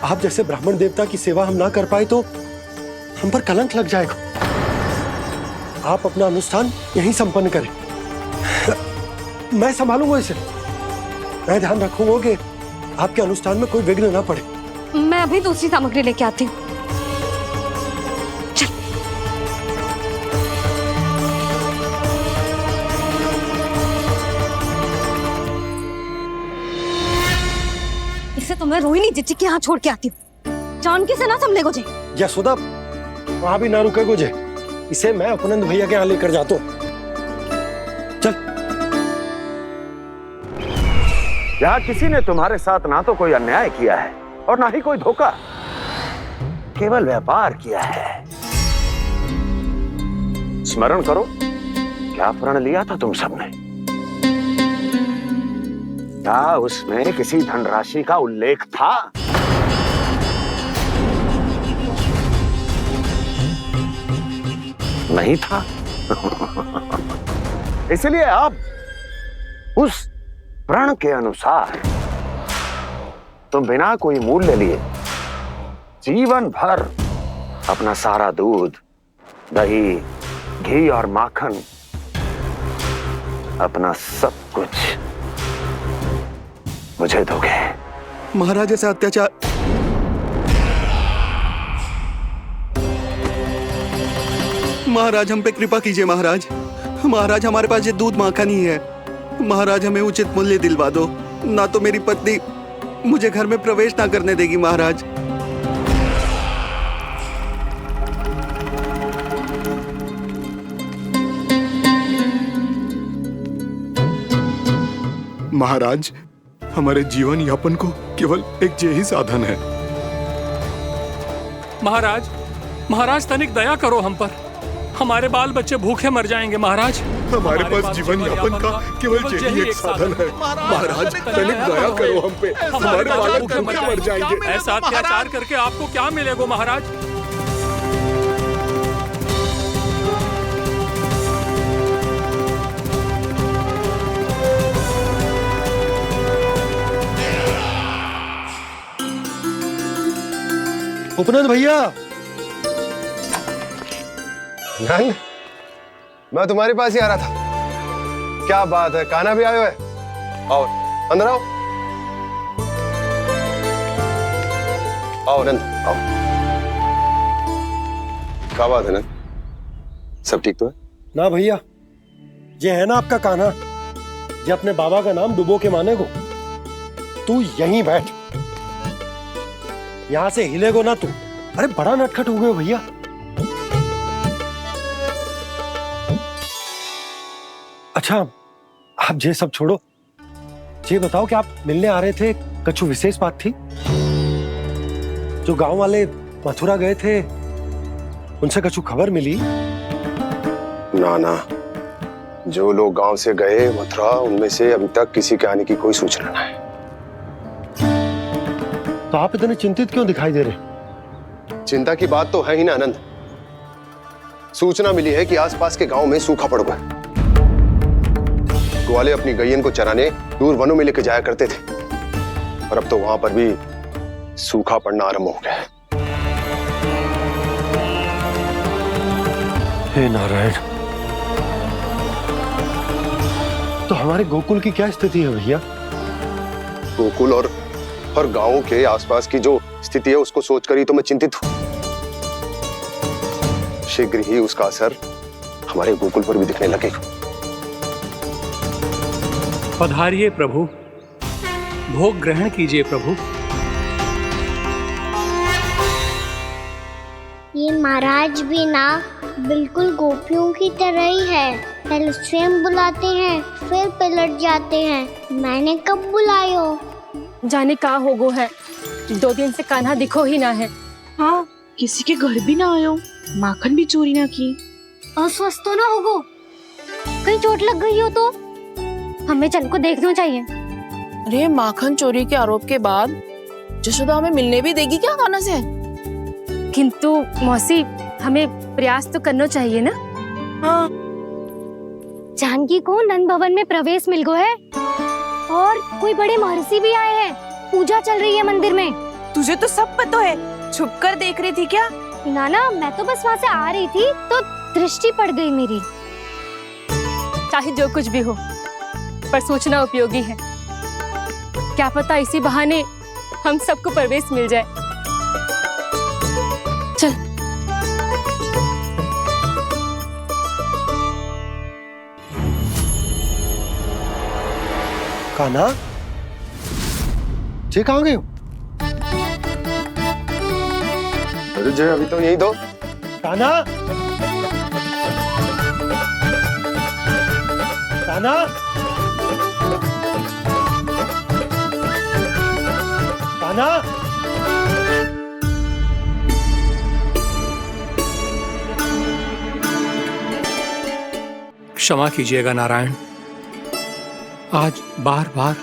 [SPEAKER 3] आप जैसे ब्राह्मण देवता की सेवा हम ना कर पाए तो हम पर कलंक लग जाएगा। आप अपना अनुष्ठान यहीं संपन्न करें, मैं संभालूंगा इसे। मैं ध्यान रखूंगा कि आपके अनुष्ठान में कोई विघ्न ना पड़े।
[SPEAKER 2] मैं अभी दूसरी सामग्री लेके आती हूँ। इसे तो मैं रोहिणी जीजी के यहाँ छोड़ के आती हूँ। जानकी से ना संभले गुजे।
[SPEAKER 3] यशोदा, वहां भी ना रुके गुजे। इसे मैं अपनंद भैया के यहाँ लेकर जाता हूँ। चल।
[SPEAKER 12] यहाँ किसी ने तुम्हारे साथ ना तो कोई अन्याय किया है और ना ही कोई धोखा, केवल व्यापार किया है। स्मरण करो, क्या प्रण लिया था तुम सबने? क्या उसमें किसी धनराशि का उल्लेख था? नहीं था। इसलिए अब उस प्रण के अनुसार तुम बिना कोई मूल्य लिए जीवन भर अपना सारा दूध, दही, घी और माखन, अपना सब कुछ मुझे दोगे।
[SPEAKER 5] महाराज ऐसा अत्याचार। महाराज हम पे कृपा कीजिए। महाराज, महाराज हमारे पास ये दूध माखन ही है। महाराज हमें उचित मूल्य दिलवा दो, ना तो मेरी पत्नी मुझे घर में प्रवेश ना करने देगी। महाराज
[SPEAKER 7] महाराज, हमारे जीवन यापन को केवल एक यही साधन है।
[SPEAKER 8] महाराज, महाराज तनिक दया करो हम पर। हमारे बाल बच्चे भूखे मर जाएंगे महाराज।
[SPEAKER 7] हमारे पास जीवन यापन का केवल यही एक साधन है। महाराज तनिक दया करो हम पे, हमारे बालक भूखे मर जाएंगे।
[SPEAKER 8] ऐसा अत्याचार करके आपको क्या मिलेगा महाराज?
[SPEAKER 3] उपनंद भैया।
[SPEAKER 14] नंद, मैं तुम्हारे पास ही आ रहा था। क्या बात है, कान्हा भी आए हुए? आओ अंदर आओ। आओ नंद आओ। क्या बात है नंद, सब ठीक तो है?
[SPEAKER 3] ना भैया, ये है ना आपका कान्हा, ये अपने बाबा का नाम डुबो के माने को। तू यहीं बैठ, यहां से हिलेगो ना तू। अरे बड़ा नटखट हो गए भैया। अच्छा, आप ये सब छोड़ो, ये बताओ कि आप मिलने आ रहे थे, कछु विशेष बात थी? जो गांव वाले मथुरा गए थे, उनसे कछु खबर मिली?
[SPEAKER 14] ना ना, जो लोग गांव से गए मथुरा, उनमें से अभी तक किसी के आने की कोई सूचना नहीं है।
[SPEAKER 3] तो आप इतने चिंतित क्यों दिखाई दे रहे?
[SPEAKER 14] चिंता की बात तो है ही ना आनंद। सूचना मिली है कि आसपास के गांव में सूखा पड़ गया। ग्वाले अपनी गैयन को चराने दूर वनों में लेके जाया करते थे, और अब तो वहां पर भी सूखा पड़ना आरंभ हो गया है।
[SPEAKER 3] हे नारायण, तो हमारे गोकुल की क्या स्थिति है भैया?
[SPEAKER 14] गोकुल और गांवों के आसपास की जो स्थिति है उसको सोचकर ही तो मैं चिंतित हूं। शीघ्र ही उसका असर हमारे गोकुल पर भी दिखने लगेगा।
[SPEAKER 8] पधारिए प्रभु, भोग ग्रहण कीजिए प्रभु।
[SPEAKER 1] ये महाराज भी ना बिल्कुल गोपियों की तरह ही है। पहले स्वयं बुलाते हैं, फिर पलट जाते हैं। मैंने कब बुलाई हो?
[SPEAKER 11] जाने कहाँ होगो है, 2 दिन से कान्हा दिखो ही ना है।
[SPEAKER 4] हाँ, किसी के घर भी ना आयो, माखन भी चोरी ना की।
[SPEAKER 1] अस्वस्थ तो ना होगो? कहीं चोट लग गई हो तो? हमें चल को देखना चाहिए।
[SPEAKER 4] अरे माखन चोरी के आरोप के बाद जशोदा हमें मिलने भी देगी क्या कान्हा से?
[SPEAKER 11] किंतु मौसी, हमें प्रयास तो करना चाहिए ना।
[SPEAKER 4] हाँ।
[SPEAKER 11] जानकी को नंद भवन में प्रवेश मिल गो है और कोई बड़े महर्षि भी आए हैं। पूजा चल रही है मंदिर में।
[SPEAKER 4] तुझे तो सब पता है, छुप कर देख रही थी क्या?
[SPEAKER 11] ना, मैं तो बस वहाँ से आ रही थी तो दृष्टि पड़ गई मेरी। चाहे जो कुछ भी हो, पर सूचना उपयोगी है। क्या पता इसी बहाने हम सबको प्रवेश मिल जाए। चल।
[SPEAKER 3] कान्हा, जी कहाँ गए हो?
[SPEAKER 14] अरे जय, अभी तो यही दो।
[SPEAKER 3] कान्हा, कान्हा, कान्हा।
[SPEAKER 8] क्षमा कीजिएगा नारायण, आज बार बार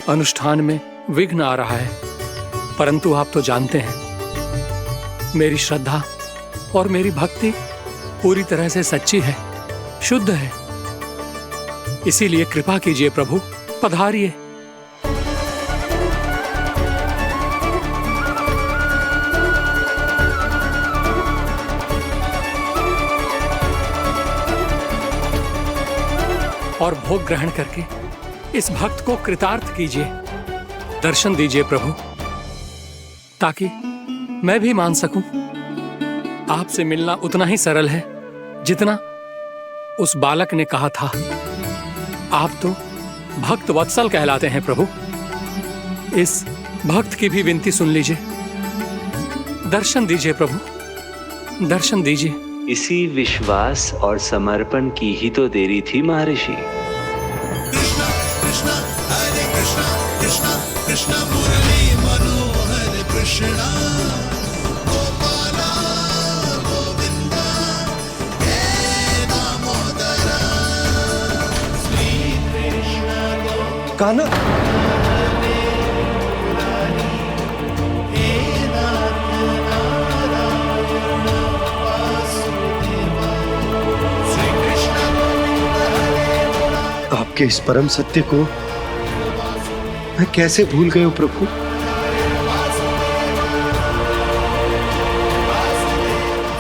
[SPEAKER 8] अनुष्ठान में विघ्न आ रहा है, परंतु आप तो जानते हैं मेरी श्रद्धा और मेरी भक्ति पूरी तरह से सच्ची है, शुद्ध है। इसीलिए कृपा कीजिए प्रभु, पधारिए। और भोग ग्रहण करके इस भक्त को कृतार्थ कीजिए। दर्शन दीजिए प्रभु, ताकि मैं भी मान सकूं। आपसे मिलना उतना ही सरल है जितना उस बालक ने कहा था। आप तो भक्त वत्सल कहलाते हैं प्रभु। इस भक्त की भी विनती सुन लीजिए। दर्शन दीजिए प्रभु, दर्शन दीजिए।
[SPEAKER 15] इसी विश्वास और समर्पण की ही तो देरी थी महर्षि।
[SPEAKER 16] कृष्णा कृष्णा हरे कृष्णा, कृष्णा कृष्णा मुरली मनोहर कृष्णा, गोपाला गोविंदा हे दामोदरा, श्री कृष्ण
[SPEAKER 3] कान्हा, आपके इस परम सत्य को मैं कैसे भूल गया हूं प्रभु।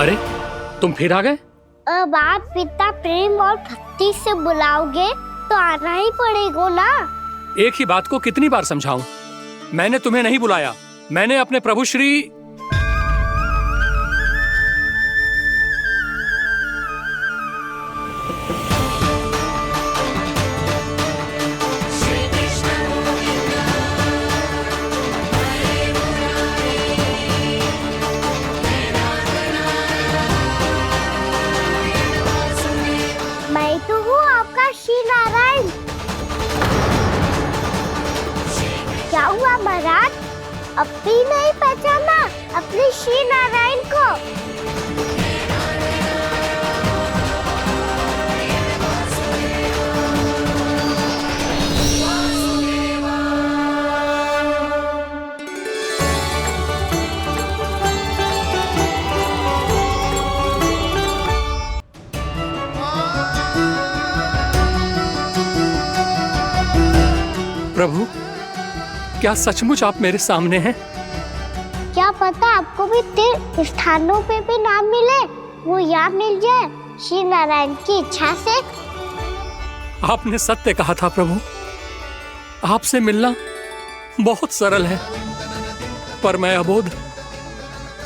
[SPEAKER 8] अरे तुम फिर आ गए?
[SPEAKER 1] अब आप इतना प्रेम और भक्ति से बुलाओगे तो आना ही पड़ेगा ना।
[SPEAKER 8] एक ही बात को कितनी बार समझाऊं? मैंने तुम्हें नहीं बुलाया, मैंने अपने प्रभु श्री
[SPEAKER 1] मैं तो हूँ आपका श्री नारायण। क्या हुआ महाराज, अब भी नहीं पहचाना अपने श्री नारायण को?
[SPEAKER 8] प्रभु, क्या सचमुच आप मेरे सामने हैं?
[SPEAKER 1] क्या पता आपको भी तीर्थ स्थानों पे भी नाम मिले, वो यहाँ मिल जाए श्री नारायण की इच्छा से।
[SPEAKER 8] आपने सत्य कहा था प्रभु, आपसे मिलना बहुत सरल है, पर मैं अबोध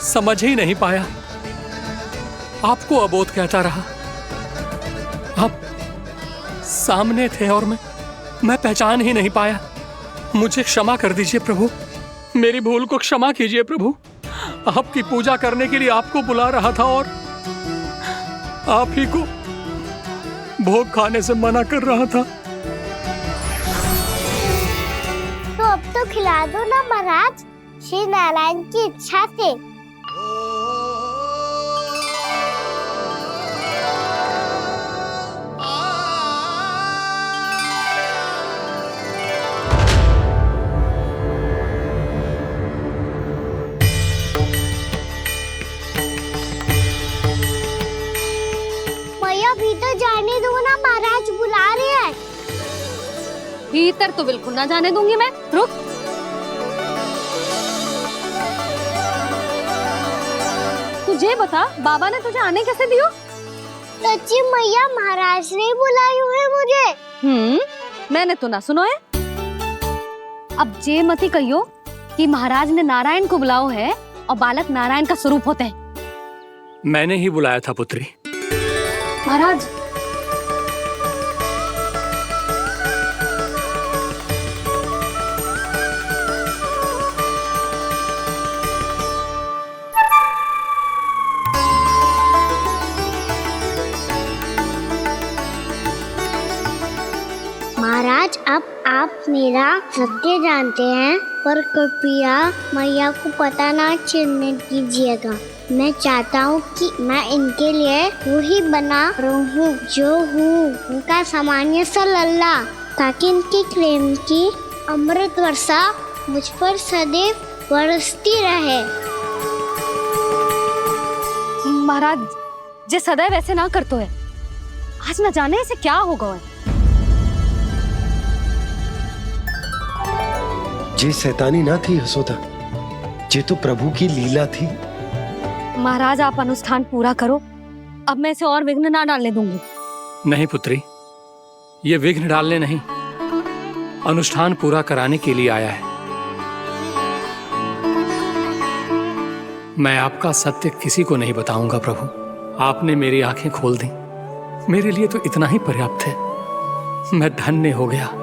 [SPEAKER 8] समझ ही नहीं पाया। आपको अबोध कहता रहा। आप सामने थे और मैं पहचान ही नहीं पाया। मुझे क्षमा कर दीजिए प्रभु, मेरी भूल को क्षमा कीजिए प्रभु। आपकी पूजा करने के लिए आपको बुला रहा था और आप ही को भोग खाने से मना कर रहा था।
[SPEAKER 1] तो अब तो खिला दो ना महाराज, श्री नारायण की इच्छा से। मैया भीतर जाने दो ना, महाराज बुला रहे हैं।
[SPEAKER 2] भीतर तो बिल्कुल ना जाने दूंगी मैं। रुक। तुझे बता, बाबा ने तुझे आने कैसे दियो?
[SPEAKER 1] सच्ची मैया, महाराज ने बुलाई हुई मुझे।
[SPEAKER 2] मैंने तो ना सुनो है। अब जे मती कहियो कि महाराज ने नारायण को बुलाओ है और बालक नारायण का स्वरूप होते हैं।
[SPEAKER 8] मैंने ही बुलाया था पुत्री।
[SPEAKER 2] महाराज,
[SPEAKER 1] महाराज अब आप मेरा सत्य जानते हैं, पर कृपया मैया को पता ना चलने दीजिएगा। मैं चाहता हूँ कि मैं इनके लिए वही बना रहूँ जो हूँ, उनका सामान्य सा लल्ला, ताकि इनके प्रेम की अमृत वर्षा मुझ पर सदैव बरसती रहे।
[SPEAKER 2] महाराज जे सदैव ऐसे ना करतो है, आज न जाने इसे क्या होगा है।
[SPEAKER 3] जे शैतानी ना थी यशोदा, जे तो प्रभु की लीला थी।
[SPEAKER 2] महाराज आप अनुष्ठान पूरा करो, अब मैं इसे और विघ्न ना डालने दूंगी।
[SPEAKER 8] नहीं पुत्री, ये विघ्न डालने नहीं, अनुष्ठान पूरा कराने के लिए आया है। मैं आपका सत्य किसी को नहीं बताऊंगा प्रभु। आपने मेरी आंखें खोल दी, मेरे लिए तो इतना ही पर्याप्त है। मैं धन्य हो गया।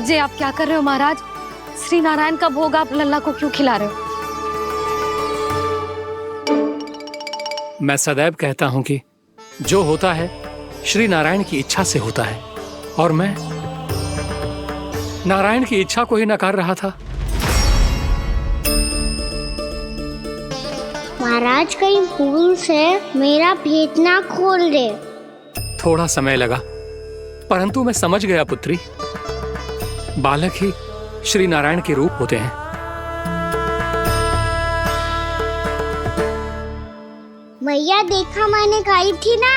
[SPEAKER 2] जे आप क्या कर रहे हो महाराज? श्री नारायण का भोग आप लल्ला को क्यों खिला रहे हो?
[SPEAKER 8] मैं सदैव कहता हूं कि जो होता है श्री नारायण की इच्छा से होता है, और मैं नारायण की इच्छा को ही नकार रहा था।
[SPEAKER 1] महाराज कहीं भूल से मेरा भेद ना खोल दे।
[SPEAKER 8] थोड़ा समय लगा, परंतु मैं समझ गया पुत्री। बालक ही श्री नारायण के रूप होते हैं।
[SPEAKER 1] मैया देखा, मैंने कही थी ना।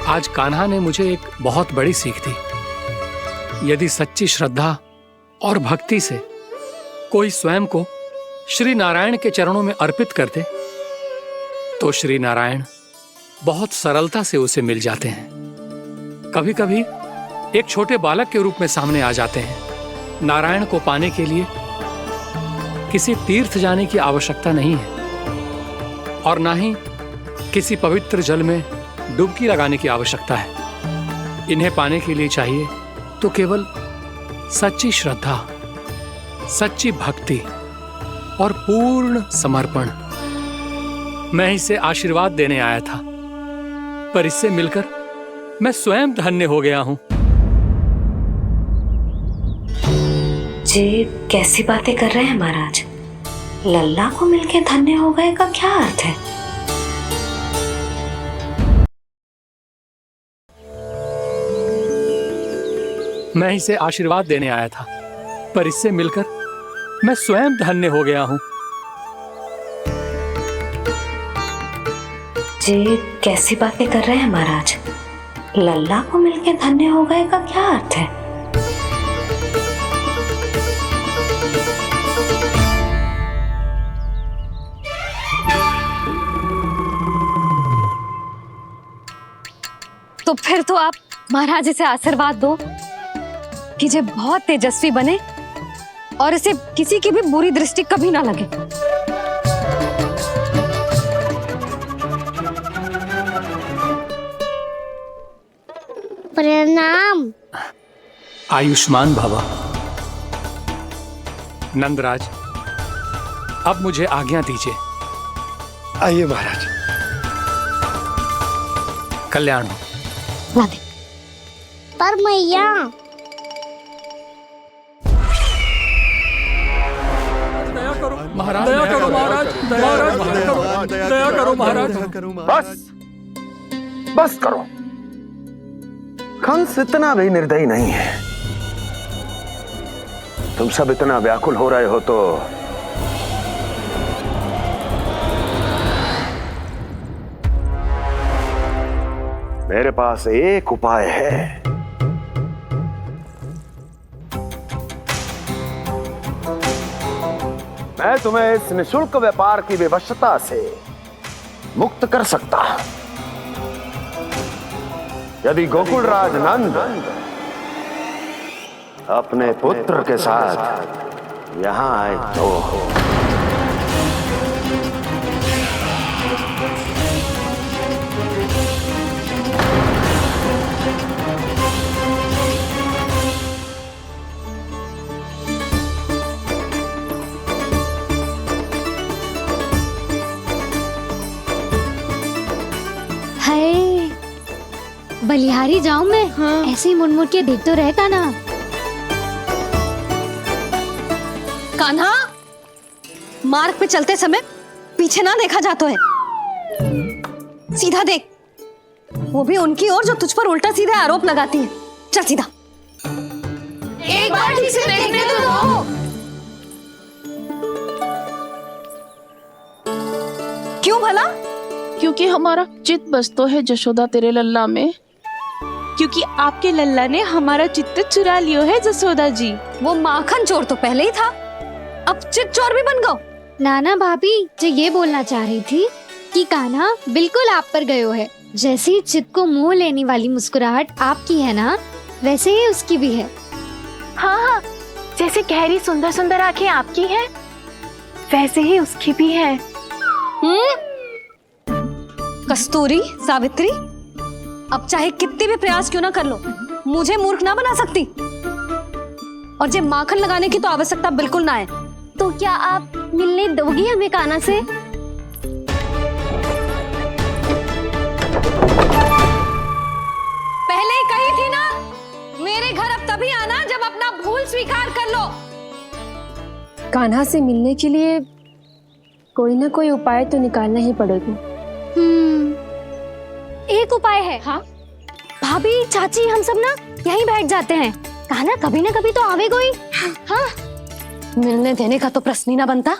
[SPEAKER 8] आज कान्हा ने मुझे एक बहुत बड़ी सीख दी। यदि सच्ची श्रद्धा और भक्ति से कोई स्वयं को श्री नारायण के चरणों में अर्पित कर दे, तो श्री नारायण बहुत सरलता से उसे मिल जाते हैं। कभी कभी एक छोटे बालक के रूप में सामने आ जाते हैं। नारायण को पाने के लिए किसी तीर्थ जाने की आवश्यकता नहीं है, और ना ही किसी पवित्र जल में डुबकी लगाने की आवश्यकता है। इन्हें पाने के लिए चाहिए तो केवल सच्ची श्रद्धा, सच्ची भक्ति और पूर्ण समर्पण। मैं इसे आशीर्वाद देने आया था, पर इससे मिलकर मैं स्वयं धन्य हो गया हूं।
[SPEAKER 2] जे कैसी बातें कर रहे हैं महाराज? लल्ला को मिलके धन्य हो गए का क्या अर्थ है?
[SPEAKER 8] मैं इसे आशीर्वाद देने आया था, पर इससे मिलकर मैं स्वयं धन्य हो गया हूं।
[SPEAKER 2] जे कैसी बातें कर रहे हैं महाराज? लल्ला को मिलके धन्य हो गए का क्या अर्थ है? तो फिर तो आप महाराज इसे आशीर्वाद दो कि ये बहुत तेजस्वी बने और इसे किसी की भी बुरी दृष्टि कभी ना लगे।
[SPEAKER 8] आयुष्मान भवा। नंदराज, अब मुझे आज्ञा दीजिए।
[SPEAKER 3] आइए महाराज।
[SPEAKER 8] कल्याण हो।
[SPEAKER 1] पर मैया
[SPEAKER 8] महाराज, दया करो महाराज, दया करो महाराज।
[SPEAKER 12] बस करो। कंस इतना भी निर्दयी नहीं है। तुम सब इतना व्याकुल हो रहे हो तो मेरे पास एक उपाय है। मैं तुम्हें इस निशुल्क व्यापार की विवशता से मुक्त कर सकता। यदि गोकुलराज नंद अपने पुत्र के साथ यहां आए तो
[SPEAKER 11] बलिहारी जाऊं मैं? हाँ। ऐसे ही मुड़ मुड़ के देख तो रहे कान्हा।
[SPEAKER 2] कान्हा, मार्ग पे चलते समय पीछे ना देखा जाता है, सीधा देख। वो भी उनकी ओर जो तुझ पर उल्टा सीधे आरोप लगाती है। चल सीधा।
[SPEAKER 11] एक बार ठीक से देखने तो दो।
[SPEAKER 2] क्यों भला?
[SPEAKER 4] क्योंकि हमारा चित्त बसतो है जशोदा तेरे लल्ला में। क्योंकि आपके लल्ला ने हमारा चित्त चुरा लियो है जसोदा जी।
[SPEAKER 2] वो माखन चोर तो पहले ही था, अब चित्त चोर भी बन गो।
[SPEAKER 11] नाना भाभी जो ये बोलना चाह रही थी कि कान्हा बिल्कुल आप पर गयो है। जैसे ही चित्त को मोह लेने वाली मुस्कुराहट आपकी है ना, वैसे ही उसकी भी है।
[SPEAKER 17] हाँ हाँ, जैसे गहरी सुंदर सुंदर आंखें आपकी हैं, वैसे ही उसकी भी है।
[SPEAKER 2] कस्तूरी, सावित्री, अब चाहे कितने भी प्रयास क्यों ना कर लो, मुझे मूर्ख ना बना सकती। और जब माखन लगाने की तो आवश्यकता बिल्कुल ना है।
[SPEAKER 11] तो क्या आप मिलने दोगी हमें कान्हा से?
[SPEAKER 2] पहले ही कही थी ना, मेरे घर अब तभी आना जब अपना भूल स्वीकार कर लो।
[SPEAKER 17] कान्हा से मिलने के लिए कोई ना कोई उपाय तो निकालना ही पड़ेगा।
[SPEAKER 11] एक उपाय है। हाँ भाभी, चाची, हम सब ना यहीं बैठ जाते हैं। कान्हा कभी ना कभी तो आवेगा ही। हाँ,
[SPEAKER 2] मिलने देने का तो प्रश्न ही ना बनता।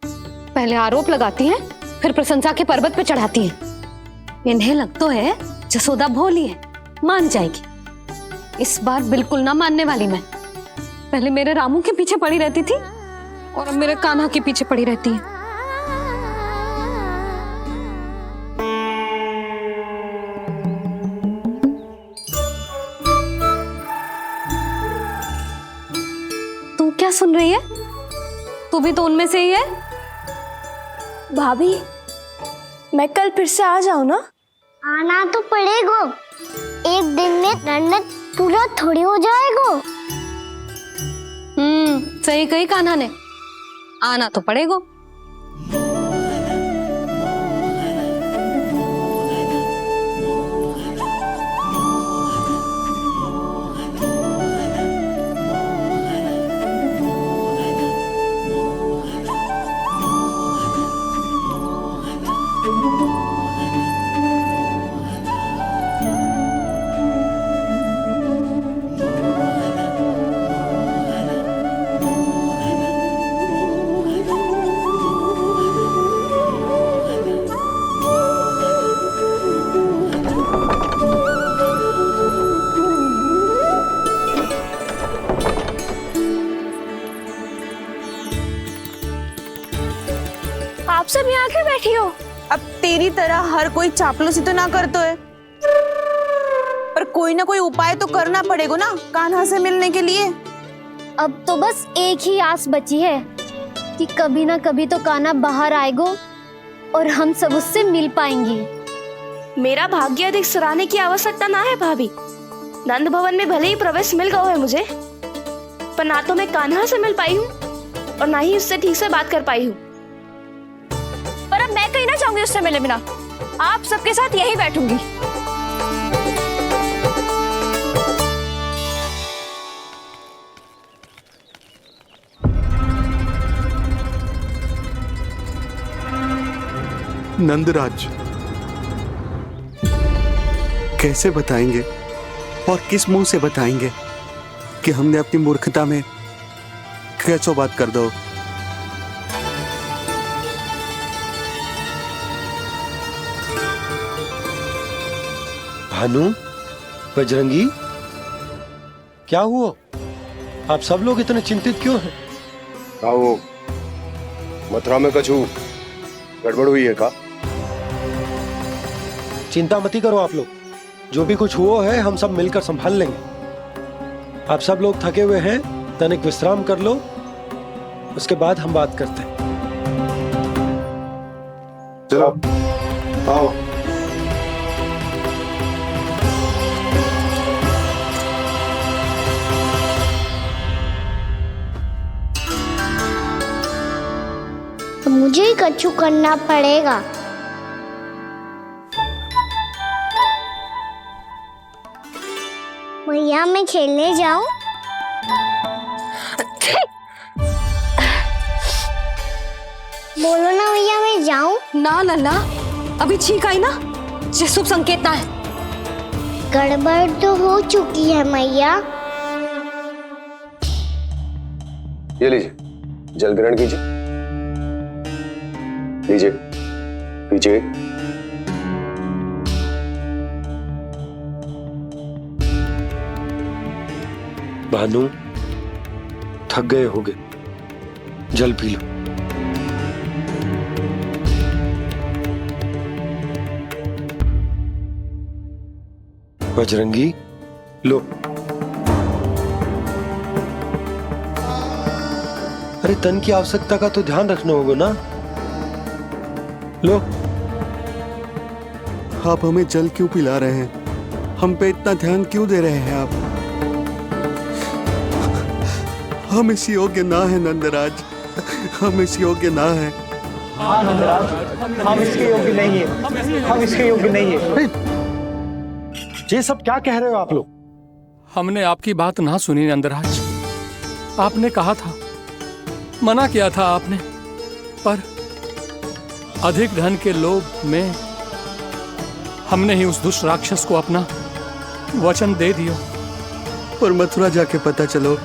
[SPEAKER 2] पहले आरोप लगाती हैं, फिर प्रशंसा के पर्वत पे चढ़ाती हैं। इन्हें लगता है जसोदा भोली है, मान जाएगी। इस बार बिल्कुल ना मानने वाली मैं। पहले मेरे रामू के पीछे पड़ी रहती थी और अब मेरे कान्हा के पीछे पड़ी रहती है। क्या सुन रही है? तू भी तो उनमें से ही है।
[SPEAKER 17] भाभी, मैं कल फिर से आ जाऊं ना?
[SPEAKER 1] आना तो पड़ेगा। एक दिन में रन्नत पूरा थोड़ी हो जाएगा।
[SPEAKER 2] सही कही कान्हा ने, आना तो पड़ेगा।
[SPEAKER 17] आप सब यहाँ आके बैठी हो?
[SPEAKER 4] अब तेरी तरह हर कोई चापलूसी तो ना करतो है, पर कोई ना कोई उपाय तो करना पड़ेगा ना कान्हा से मिलने के लिए।
[SPEAKER 11] अब तो बस एक ही आस बची है कि कभी ना कभी तो कान्हा बाहर आएगा और हम सब उससे मिल पाएंगे।
[SPEAKER 17] मेरा भाग्य अधिक सराहने की आवश्यकता ना है भाभी। नंद भवन में भले ही प्रवेश मिल गया है मुझे, पर ना तो मैं कान्हा से मिल पाई हूँ और ना ही उससे ठीक से बात कर पाई हूँ।
[SPEAKER 11] पर अब मैं कहीं ना जाऊंगी उससे मिले बिना, आप सबके साथ यहीं बैठूंगी।
[SPEAKER 5] नंदराज, कैसे बताएंगे और किस मुंह से बताएंगे कि हमने अपनी मूर्खता में कैसो बात कर दो।
[SPEAKER 3] भानु, बजरंगी, क्या हुआ? आप सब लोग इतने चिंतित क्यों हैं?
[SPEAKER 14] क्या हो, मथुरा में कछु गड़बड़ हुई है का?
[SPEAKER 3] चिंता मती करो आप लोग, जो भी कुछ हुआ है हम सब मिलकर संभाल लेंगे। आप सब लोग थके हुए हैं, तनिक विश्राम कर लो, उसके बाद हम बात करते हैं।
[SPEAKER 14] चलो आओ।
[SPEAKER 1] तो मुझे ही कछु करना पड़ेगा। मैया मैं खेलने जाऊं? बोलो ना भैया मैं जाऊं?
[SPEAKER 2] ना लल्ला, अभी छींक आई ना, ये शुभ संकेत ना है।
[SPEAKER 1] गड़बड़ तो हो चुकी है मैया।
[SPEAKER 14] ये लीजिए, जल ग्रहण कीजिए। लीजिए, पीजिए।
[SPEAKER 3] भानु, थक गए होगे, जल पी लो। बजरंगी, लो। अरे तन की आवश्यकता का तो ध्यान रखना होगा ना, लो।
[SPEAKER 5] आप हमें जल क्यों पिला रहे हैं? हम पे इतना ध्यान क्यों दे रहे हैं आप? हम इस योग्य ना है नंदराज, हम इस योग्य ना है।
[SPEAKER 13] हाँ नंदराज, हम इसके योग्य नहीं है, हम इसके योग्य नहीं है।
[SPEAKER 3] ये सब क्या कह रहे हो आप लोग?
[SPEAKER 8] हमने आपकी बात ना सुनी नंदराज। आपने कहा था, मना किया था आपने, पर अधिक धन के लोभ में हमने ही उस दुष्ट राक्षस को अपना वचन दे दिया।
[SPEAKER 5] पर मथुरा जाके पता चलो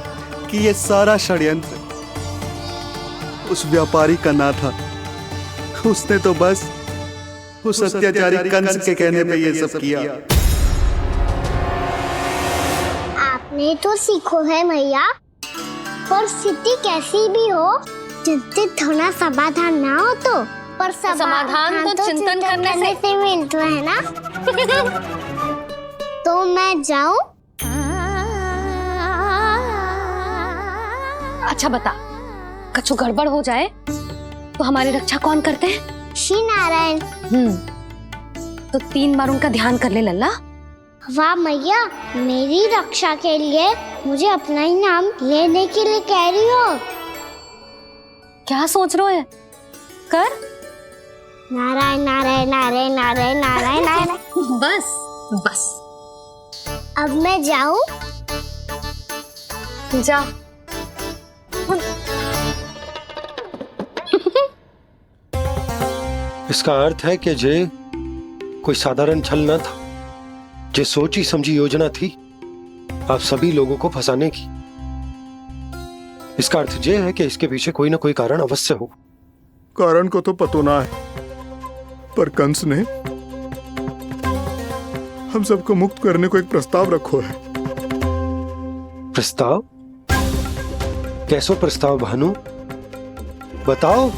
[SPEAKER 5] कि ये सारा षड्यंत्र उस व्यापारी का ना था। उसने तो बस उस अत्याचारी कंस के कहने पे ये सब किया।
[SPEAKER 1] आपने तो सीखो है मैया, पर स्थिति कैसी भी हो, चिंतित होना समाधान ना हो तो, पर
[SPEAKER 2] समाधान तो चिंतन करने
[SPEAKER 1] से मिलता है ना। तो मैं जाऊं?
[SPEAKER 2] अच्छा बता, कछु गड़बड़ हो जाए तो हमारी रक्षा कौन करते हैं?
[SPEAKER 1] श्री नारायण।
[SPEAKER 2] तो 3 बार उनका ध्यान कर ले लल्ला।
[SPEAKER 1] वाह मैया, मेरी रक्षा के लिए मुझे अपना ही नाम लेने के लिए कह रही हो?
[SPEAKER 2] क्या सोच रहे हो? कर
[SPEAKER 1] नारायण नारायण नारायण नारायण नारायण नारायण।
[SPEAKER 2] बस बस,
[SPEAKER 1] अब मैं जाऊं?
[SPEAKER 2] जा।
[SPEAKER 3] इसका अर्थ है कि जे कोई साधारण छल न था, जे सोची समझी योजना थी आप सभी लोगों को फंसाने की। इसका अर्थ ये है कि इसके पीछे कोई ना कोई कारण अवश्य हो।
[SPEAKER 7] कारण को तो पतो ना है, पर कंस ने हम सबको मुक्त करने को एक प्रस्ताव रखो है।
[SPEAKER 3] प्रस्ताव? कैसो प्रस्ताव भानु, बताओ।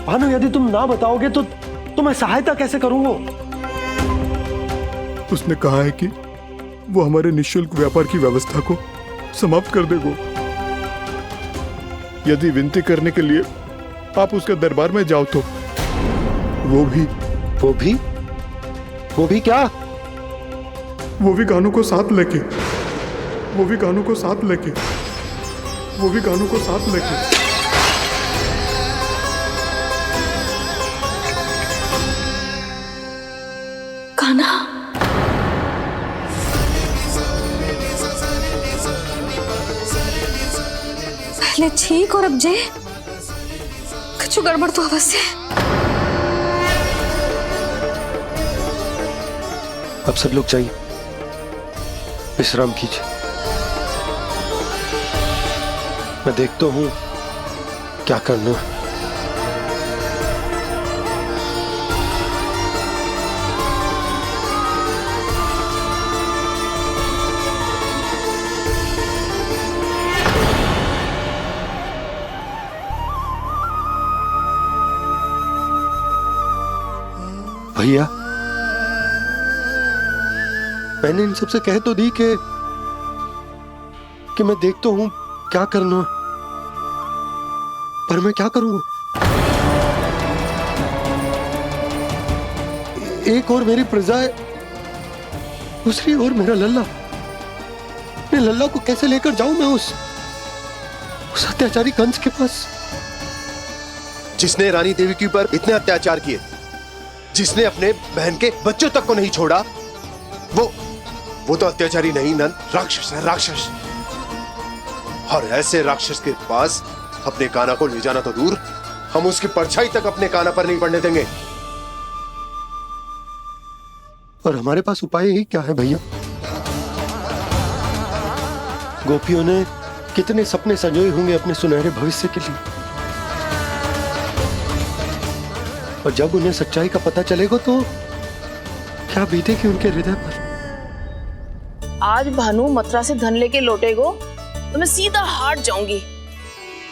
[SPEAKER 3] भानु, यदि तुम ना बताओगे तो मैं सहायता कैसे करूंगा?
[SPEAKER 7] उसने कहा है कि वो हमारे निःशुल्क व्यापार की व्यवस्था को समाप्त कर देगा यदि विनती करने के लिए आप उसके दरबार में जाओ तो। वो भी
[SPEAKER 3] क्या?
[SPEAKER 7] वो भी कानों को साथ लेके, वो भी कानों को साथ लेके, वो भी कानों को साथ लेके।
[SPEAKER 17] कान्हा,
[SPEAKER 2] पहले ठीक और अब जे कुछ गड़बड़ तो अवश्य।
[SPEAKER 3] अब सब लोग चाहिए, विश्राम कीजिए। मैं देखता हूं क्या करना है। भैया, मैंने इन सबसे कह तो दी कि मैं देखता हूं क्या करना है, पर मैं क्या करूंगा? एक और मेरी प्रजा है, दूसरी ओर मेरा लल्ला। मैं लल्ला को कैसे लेकर जाऊं मैं उस अत्याचारी कंस के पास?
[SPEAKER 14] जिसने रानी देवी के ऊपर इतने अत्याचार किए, जिसने अपने बहन के बच्चों तक को नहीं छोड़ा, वो तो अत्याचारी नहीं नंद, राक्षस है, राक्षस। और ऐसे राक्षस के पास अपने कान्हा को ले जाना तो दूर, हम उसकी परछाई तक अपने कान्हा पर नहीं पड़ने देंगे।
[SPEAKER 3] और हमारे पास उपाय ही क्या है भैया? गोपियों ने कितने सपने संजोए होंगे अपने सुनहरे भविष्य के लिए, और जब उन्हें सच्चाई का पता चलेगा तो क्या बीतेगी उनके हृदय पर?
[SPEAKER 18] आज भानु मथुरा से धन लेके लौटेगो तो मैं सीधा हाट जाऊंगी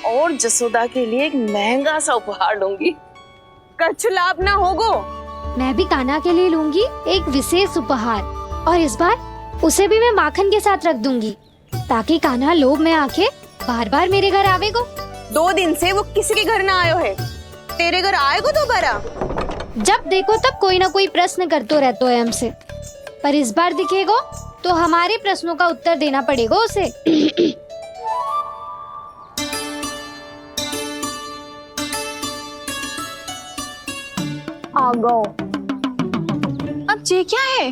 [SPEAKER 18] और जसोदा के लिए एक महंगा सा उपहार लूंगी।
[SPEAKER 4] कछु लाभ ना होगो।
[SPEAKER 11] मैं भी कान्हा के लिए लूंगी एक विशेष उपहार, और इस बार उसे भी मैं माखन के साथ रख दूंगी, ताकि कान्हा लोभ में आके बार बार मेरे घर आवेगो।
[SPEAKER 4] 2 दिन से वो किसी के घर ना आयो है, तेरे घर आएगो दोबारा?
[SPEAKER 11] जब देखो तब कोई ना कोई प्रश्न करते रहते है हमसे, पर इस बार दिखेगो तो हमारे प्रश्नों का उत्तर देना पड़ेगा उसे।
[SPEAKER 17] आ गो।
[SPEAKER 4] अब ये क्या है?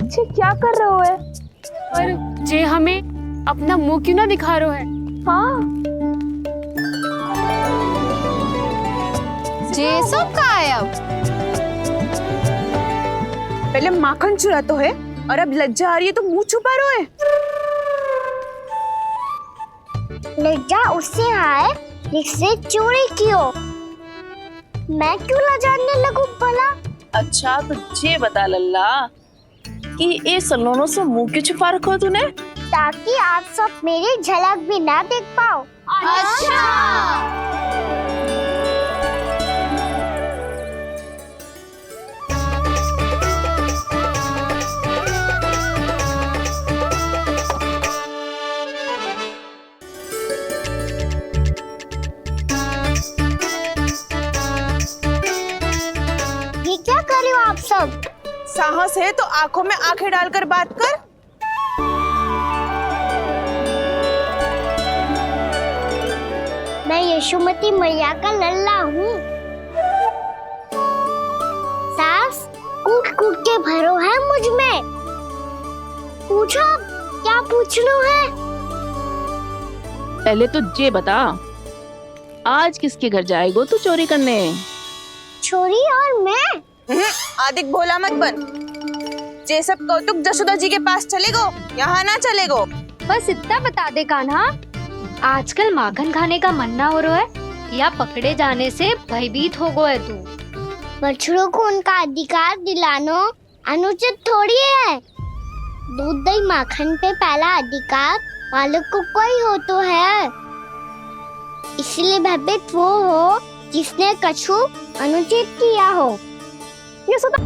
[SPEAKER 17] ये क्या कर रहे हो है?
[SPEAKER 11] पर जे हमें अपना मुंह क्यों ना दिखा रहे है?
[SPEAKER 17] हाँ,
[SPEAKER 4] जे सब का है अब? पहले माखन चुरा तो है, और अब लज्जा आ रही है तो मुंह छुपा रहे है।
[SPEAKER 1] लज्जा उससे आए जिससे चोरी कियो। मैं क्यों लजाने लगूं भला?
[SPEAKER 18] अच्छा तो ये बता लल्ला कि ये सलोनों से मुंह क्यों छुपा रखो तूने?
[SPEAKER 1] ताकि आप सब मेरी झलक भी ना देख पाओ।
[SPEAKER 17] अच्छा।
[SPEAKER 1] ये क्या कर रहे हो आप सब?
[SPEAKER 4] साहस है तो आंखों में आंखें डालकर बात कर।
[SPEAKER 1] मैं यशोमती मैया का लल्ला हूँ। सास कूट कूट के भरो है मुझ में। पूछो क्या पूछना है?
[SPEAKER 18] पहले तो ये बता, आज किसके घर जाएगो तू चोरी करने?
[SPEAKER 1] छोरी और मैं?
[SPEAKER 4] आदिक भोला मत बन। ये सब कौतुक जसोदा जी के पास चलेगो, यहाँ ना चलेगो।
[SPEAKER 11] बस इतना बता दे कान्हा, आजकल माखन खाने का मन ना हो रहा है या पकड़े जाने से भयभीत हो गए तू?
[SPEAKER 1] बछड़ों को उनका अधिकार दिलाना अनुचित थोड़ी है। दूध दही माखन पे पहला अधिकार मालिक को कोई हो तो है। इसलिए भयभीत वो हो जिसने कछु अनुचित किया हो।
[SPEAKER 17] ये सुधा,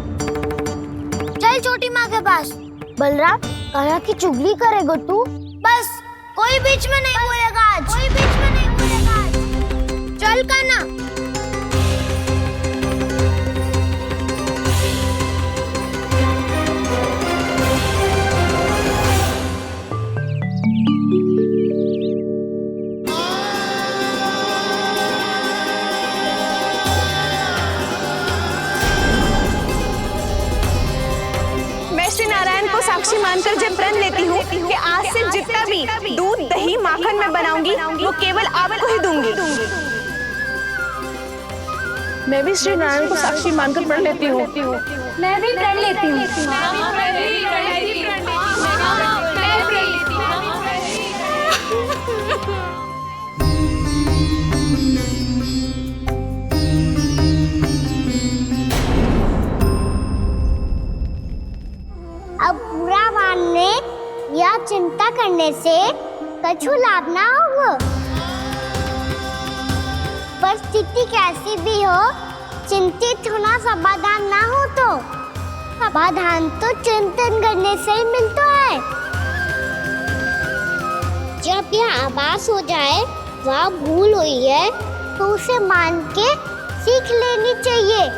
[SPEAKER 1] चल छोटी माँ के पास। बलराम, कान्हा की चुगली करेगा तू? बस कोई बीच में नहीं बोलेगा आज। कोई बीच में नहीं बोलेगा आज। चल कान्हा।
[SPEAKER 4] साक्षी मानकर जब प्रण लेती हूँ कि आज से जितना भी दूध दही माखन मैं बनाऊंगी वो केवल आपको ही दूंगी।
[SPEAKER 18] मैं भी श्री नारायण को साक्षी मानकर प्रण लेती हूँ।
[SPEAKER 11] मैं भी प्रण लेती हूँ।
[SPEAKER 1] अब बुरा मानने या चिंता करने से कछु लाभ ना होगा। परिस्थिति कैसी भी हो, चिंतित होना समाधान ना हो तो समाधान तो चिंतन करने से ही मिलता है। जब यह आभास हो जाए वह भूल हुई है तो उसे मान के सीख लेनी चाहिए।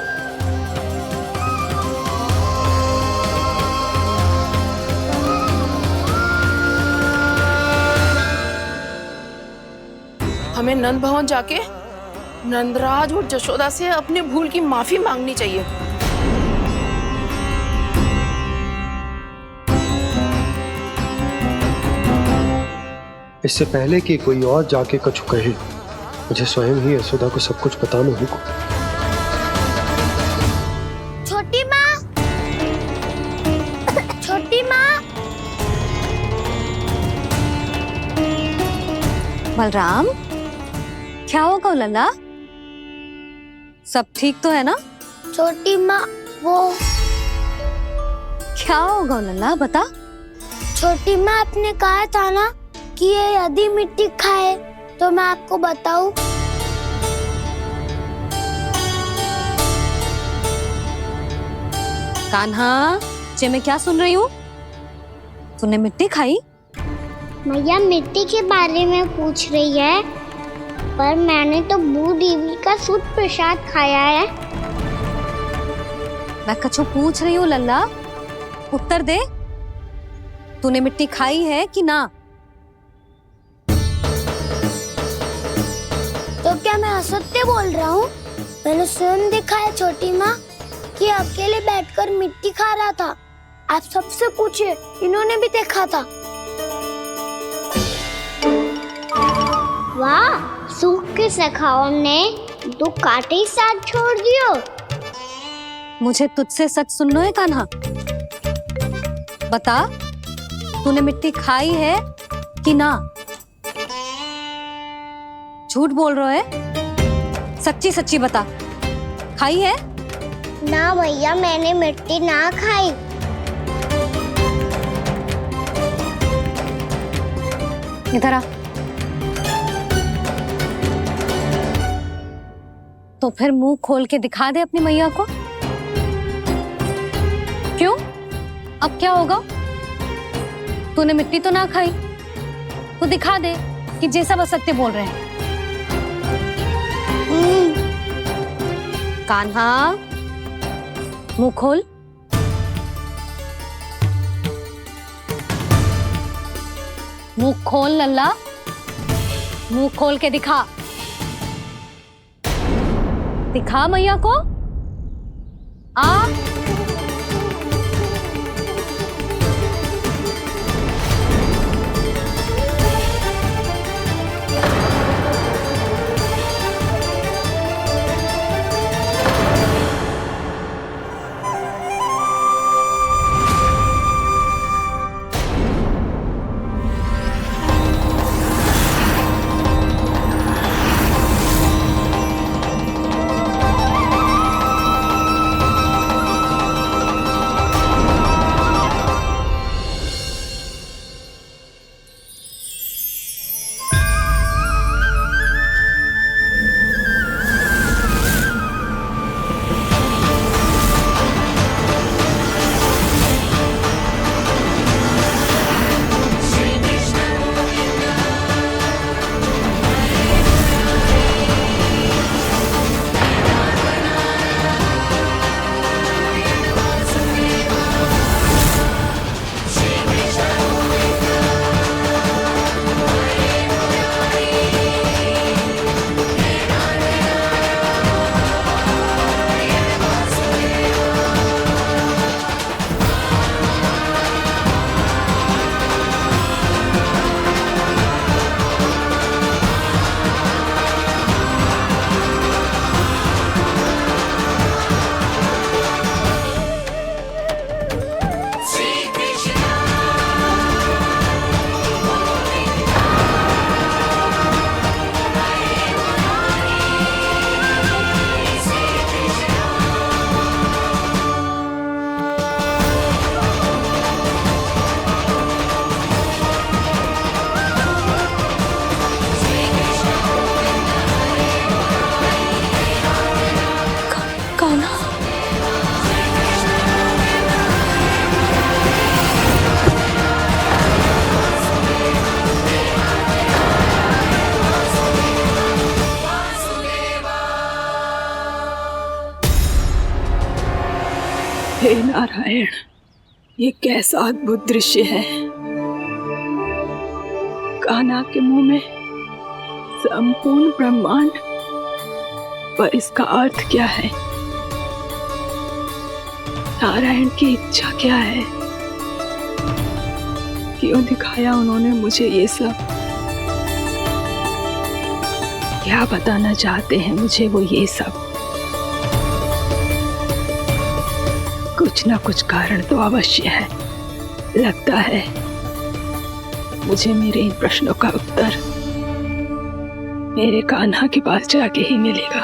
[SPEAKER 18] हमें नंद भवन जाके नंदराज और जशोदा से अपनी भूल की माफी मांगनी चाहिए।
[SPEAKER 3] इससे पहले कि कोई और जाके कछु कहे, मुझे स्वयं ही यशोदा को सब कुछ बताना होगा।
[SPEAKER 1] छोटी माँ, छोटी माँ।
[SPEAKER 2] बलराम, क्या होगा लल्ला? सब ठीक तो है ना?
[SPEAKER 1] छोटी माँ, वो
[SPEAKER 2] क्या होगा लल्ला, बता।
[SPEAKER 1] छोटी माँ, आपने कहा था ना कि ये यदि मिट्टी खाए तो मैं आपको बताऊं।
[SPEAKER 2] कान्हा, मैं क्या सुन रही हूँ? तूने मिट्टी खाई?
[SPEAKER 1] मैया मिट्टी के बारे में पूछ रही है, पर मैंने तो भू देवी का शुद्ध प्रसाद खाया है।
[SPEAKER 2] मैं कछु पूछ रही हूँ लल्ला, उत्तर दे। तूने मिट्टी खाई है कि ना?
[SPEAKER 1] तो क्या मैं असत्य बोल रहा हूँ? मैंने स्वयं देखा है छोटी माँ कि अकेले बैठकर मिट्टी खा रहा था। आप सबसे पूछिए, इन्होंने भी देखा था। वाह, सूख के सखाओं ने दो कांटे ही साथ छोड़ दियो।
[SPEAKER 2] मुझे तुझसे सच सुनना है कान्हा। बता, तूने मिट्टी खाई है कि ना? झूठ बोल रहा है, सच्ची सच्ची बता, खाई है?
[SPEAKER 1] ना भैया, मैंने मिट्टी ना खाई।
[SPEAKER 2] इधर आ। तो फिर मुंह खोल के दिखा दे अपनी मैया को। क्यों? अब क्या होगा? तूने मिट्टी तो ना खाई, तो दिखा दे कि जैसा वो सत्य बोल रहे हैं। कान्हा, मुंह खोल। मुंह खोल लल्ला, मुंह खोल के दिखा। दिखा मैया को। आ
[SPEAKER 19] हे नारायण, ये कैसा अद्भुत दृश्य है। कान्हा के मुंह में संपूर्ण ब्रह्मांड, पर इसका अर्थ क्या है? नारायण की इच्छा क्या है? क्यों दिखाया उन्होंने मुझे ये सब? क्या बताना चाहते हैं मुझे वो ये सब? कुछ ना कुछ कारण तो अवश्य है। लगता है मुझे मेरे इन प्रश्नों का उत्तर मेरे कान्हा के पास जाके ही मिलेगा।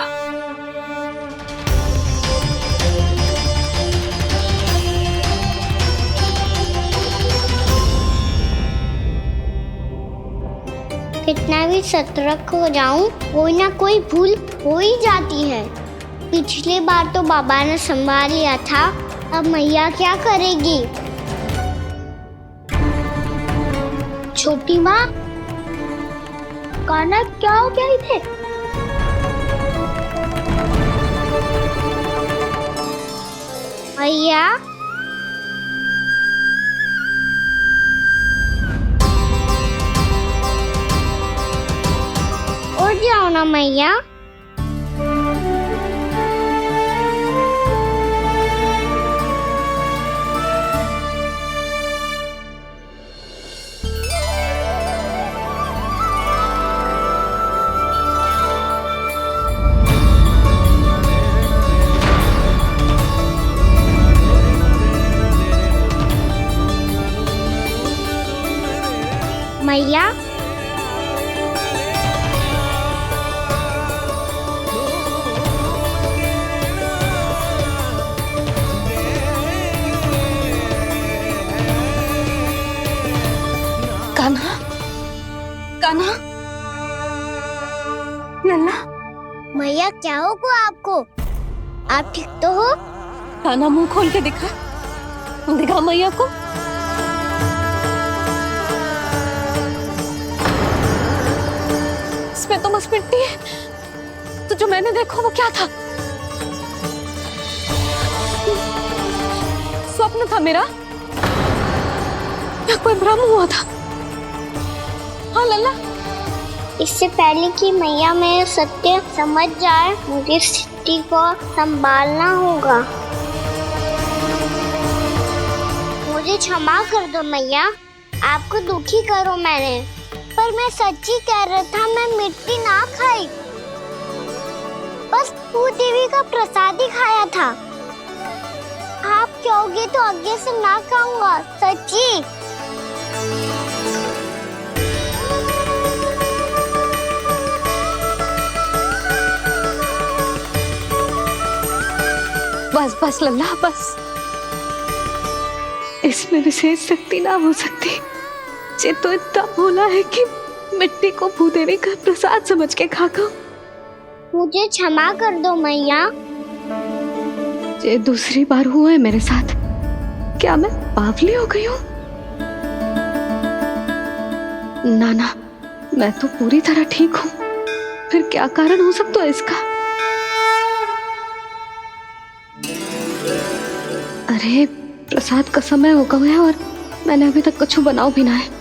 [SPEAKER 1] कितना भी सतर्क हो जाऊं, कोई ना कोई भूल हो ही जाती है। पिछली बार तो बाबा ने संभाल लिया था, अब मैया क्या करेगी? छोटी माँ, कान्हा क्या हो गया इधर? मैया, उठ जाओ ना मैया। मैया,
[SPEAKER 2] कान्हा, कान्हा, लल्ला।
[SPEAKER 1] मैया क्या होगा आपको? आप ठीक तो हो?
[SPEAKER 2] कान्हा मुंह खोल के दिखा, दिखा मैया को। इसमें तो बस मिट्टी है, तो जो मैंने देखा वो क्या था? स्वप्न था मेरा या कोई भ्रम हुआ था? हाँ लल्ला,
[SPEAKER 1] इससे पहले कि मैया मेरे सत्य समझ जाए, मुझे स्थिति को संभालना होगा। मुझे क्षमा कर दो मैया, आपको दुखी करो मैंने, पर मैं सच्ची कह रहा था। मैं मिट्टी ना खाई, बस भू देवी का प्रसाद ही खाया था। आप कहोगे तो आगे से ना खाऊंगा, सच्ची।
[SPEAKER 2] बस बस लल्ला, बस। इसमें विशेष शक्ति ना हो सकती। ये तो इतना भोला है कि मिट्टी को भूदेवी का प्रसाद समझ के खागा।
[SPEAKER 1] मुझे क्षमा कर दो मैया।
[SPEAKER 2] ये दूसरी बार हुआ है मेरे साथ। क्या मैं बावली हो गई हूँ? ना ना, मैं तो पूरी तरह ठीक हूँ। फिर क्या कारण हो सकता है इसका? अरे प्रसाद का समय हो गया है और मैंने अभी तक कुछ बनाओ भी ना है।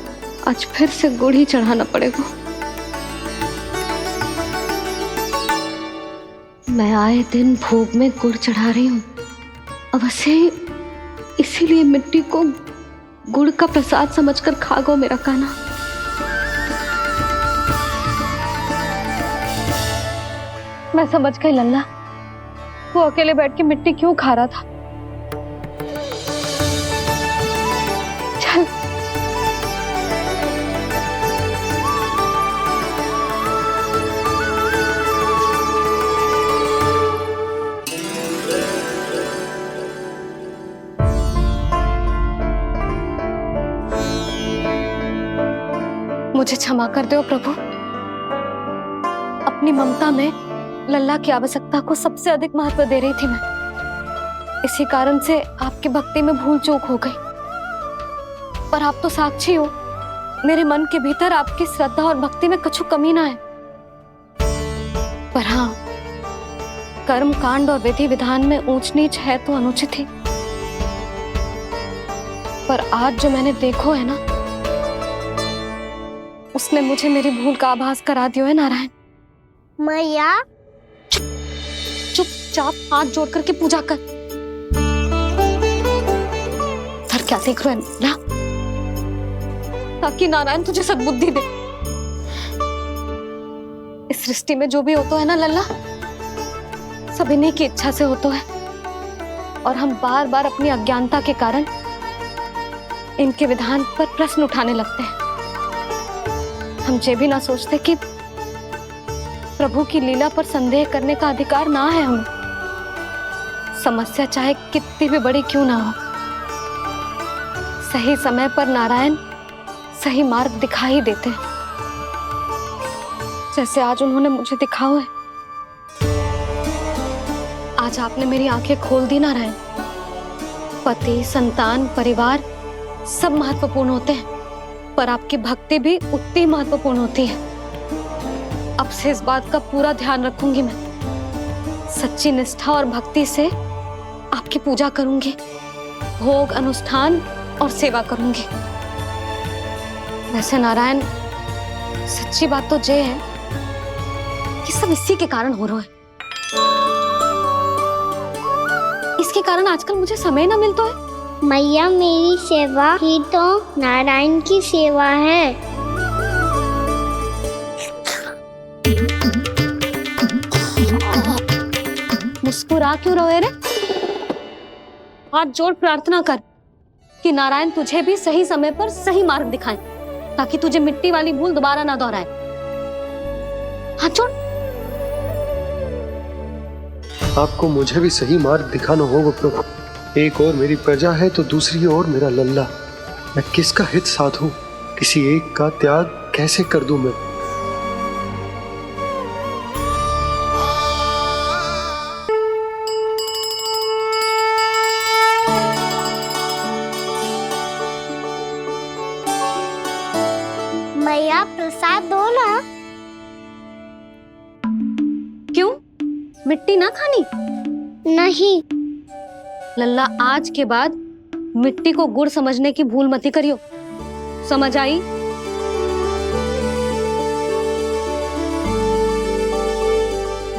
[SPEAKER 2] आज फिर से गुड़ ही चढ़ाना पड़ेगा। मैं आए दिन भोग में गुड़ चढ़ा रही हूँ, अवश्य इसीलिए मिट्टी को गुड़ का प्रसाद समझकर खा गो मेरा कान्हा। मैं समझ गई लल्ला, वो अकेले बैठ के मिट्टी क्यों खा रहा था। चल मुझे क्षमा कर दो प्रभु। अपनी ममता में लल्ला की आवश्यकता को सबसे अधिक महत्व दे रही थी मैं। इसी कारण से आपकी भक्ति में भूल चूक हो गई। पर आप तो साक्षी हो, मेरे मन के भीतर आपकी श्रद्धा और भक्ति में कुछ कमी ना है। पर हाँ, कर्म कांड और विधि विधान में ऊंच नीच है तो अनुचित ही। पर आज जो मैंने देखो है ना, उसने मुझे मेरी भूल का आभास करा दियो है नारायण।
[SPEAKER 1] मैया
[SPEAKER 2] चुपचाप हाथ जोड़ करके पूजा कर। सर क्या देख रहे हैं ना, ताकि नारायण तुझे सद्बुद्धि दे। इस सृष्टि में जो भी होता है ना लल्ला, सब इन्हीं की इच्छा से होता है, और हम बार बार अपनी अज्ञानता के कारण इनके विधान पर प्रश्न उठाने लगते हैं। हम ये भी ना सोचते कि प्रभु की लीला पर संदेह करने का अधिकार ना है हमें। समस्या चाहे कितनी भी बड़ी क्यों ना हो, सही समय पर नारायण सही मार्ग दिखा ही देते हैं, जैसे आज उन्होंने मुझे दिखाओ है। आज आपने मेरी आंखें खोल दी नारायण। पति, संतान, परिवार सब महत्वपूर्ण होते हैं, पर आपकी भक्ति भी उतनी महत्वपूर्ण होती है। अब से इस बात का पूरा ध्यान रखूंगी मैं। सच्ची निष्ठा और भक्ति से आपकी पूजा करूंगी, भोग, अनुष्ठान और सेवा करूंगी। वैसे नारायण, सच्ची बात तो ये है कि सब इसी के कारण हो रहा है। इसके कारण आजकल मुझे समय ना मिलता है।
[SPEAKER 1] मैया, मेरी सेवा ही तो नारायण की सेवा है।
[SPEAKER 2] मुस्कुरा क्यों रहे रे? हाथ जोड़ प्रार्थना कर कि नारायण तुझे भी सही समय पर सही मार्ग दिखाएं, ताकि तुझे मिट्टी वाली भूल दोबारा ना दोहराए। हाथ जोड़।
[SPEAKER 3] आपको मुझे भी सही मार्ग दिखाना होगा प्रभु। एक और मेरी प्रजा है तो दूसरी ओर मेरा लल्ला। मैं किसका हित साधूं? किसी एक का त्याग कैसे कर दूं मैं?
[SPEAKER 1] मैया, प्रसाद दो ना।
[SPEAKER 2] क्यों? मिट्टी ना खानी?
[SPEAKER 1] नहीं।
[SPEAKER 2] लल्ला, आज के बाद मिट्टी को गुड़ समझने की भूल मत करियो। समझ आई?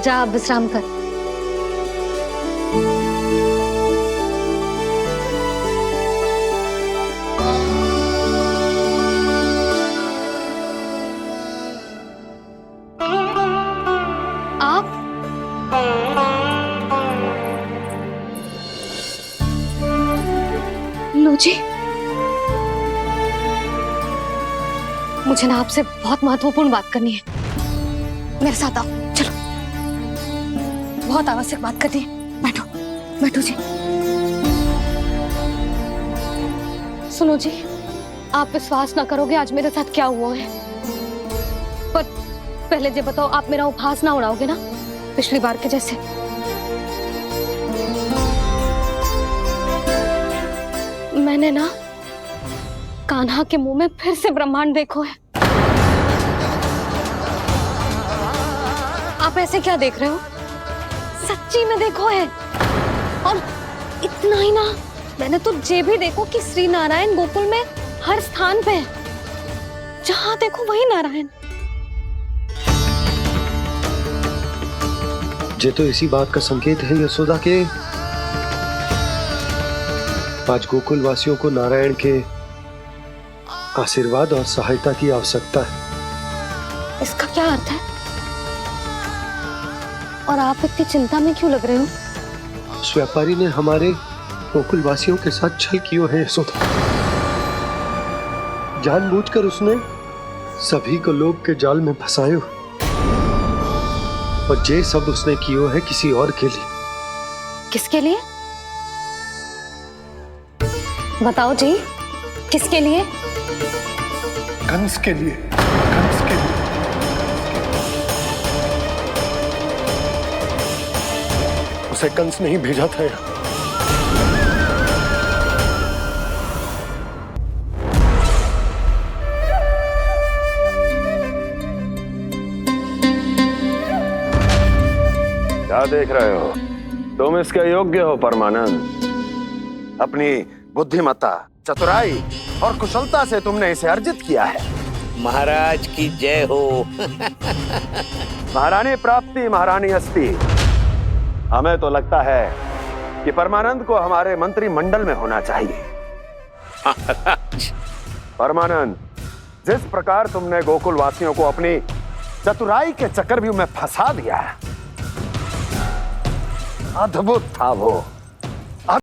[SPEAKER 2] जा विश्राम कर। आप लो जी, मुझे ना आपसे बहुत महत्वपूर्ण बात करनी है। मेरे साथ आओ, चलो। बहुत आवश्यक बात करनी है। बैठो, बैठो जी। सुनो जी, आप विश्वास ना करोगे आज मेरे साथ क्या हुआ है। पर पहले ये बताओ, आप मेरा उपहास ना उड़ाओगे ना, पिछली बार के जैसे? मैंने ना कान्हा के मुंह में फिर से ब्रह्मांड देखो है। आप ऐसे क्या देख रहे हो? सच्ची में देखो है। और इतना ही ना, मैंने तो ये भी देखो कि श्री नारायण गोकुल में हर स्थान पे है। जहां देखो वही नारायण।
[SPEAKER 3] ये तो इसी बात का संकेत है यशोदा के आज गोकुल वासियों को नारायण के आशीर्वाद और सहायता की आवश्यकता है।
[SPEAKER 2] इसका क्या अर्थ है? और आप इतनी चिंता में क्यों लग रहे हो?
[SPEAKER 3] उस व्यापारी ने हमारे गोकुल वासियों के साथ छल किया है यशोदा। जानबूझकर उसने सभी को लोभ के जाल में फंसायो, और ये सब उसने किया है किसी और के लिए।
[SPEAKER 2] किसके लिए? बताओ जी, किसके लिए?
[SPEAKER 3] कंस के लिए। कंस के लिए। उसे कंस नहीं भेजा था यहाँ।
[SPEAKER 12] क्या देख रहे हो? तुम इसके योग्य हो परमानंद। अपनी बुद्धिमत्ता, चतुराई और कुशलता से तुमने इसे अर्जित किया है।
[SPEAKER 10] महाराज की जय हो।
[SPEAKER 12] महारानी प्राप्ति महारानी अस्ति। हमें तो लगता है कि परमानंद को हमारे मंत्रिमंडल में होना चाहिए। परमानंद, जिस प्रकार तुमने गोकुल वासियों को अपनी चतुराई के चक्रव्यूह में फंसा दिया, अद्भुत था वो।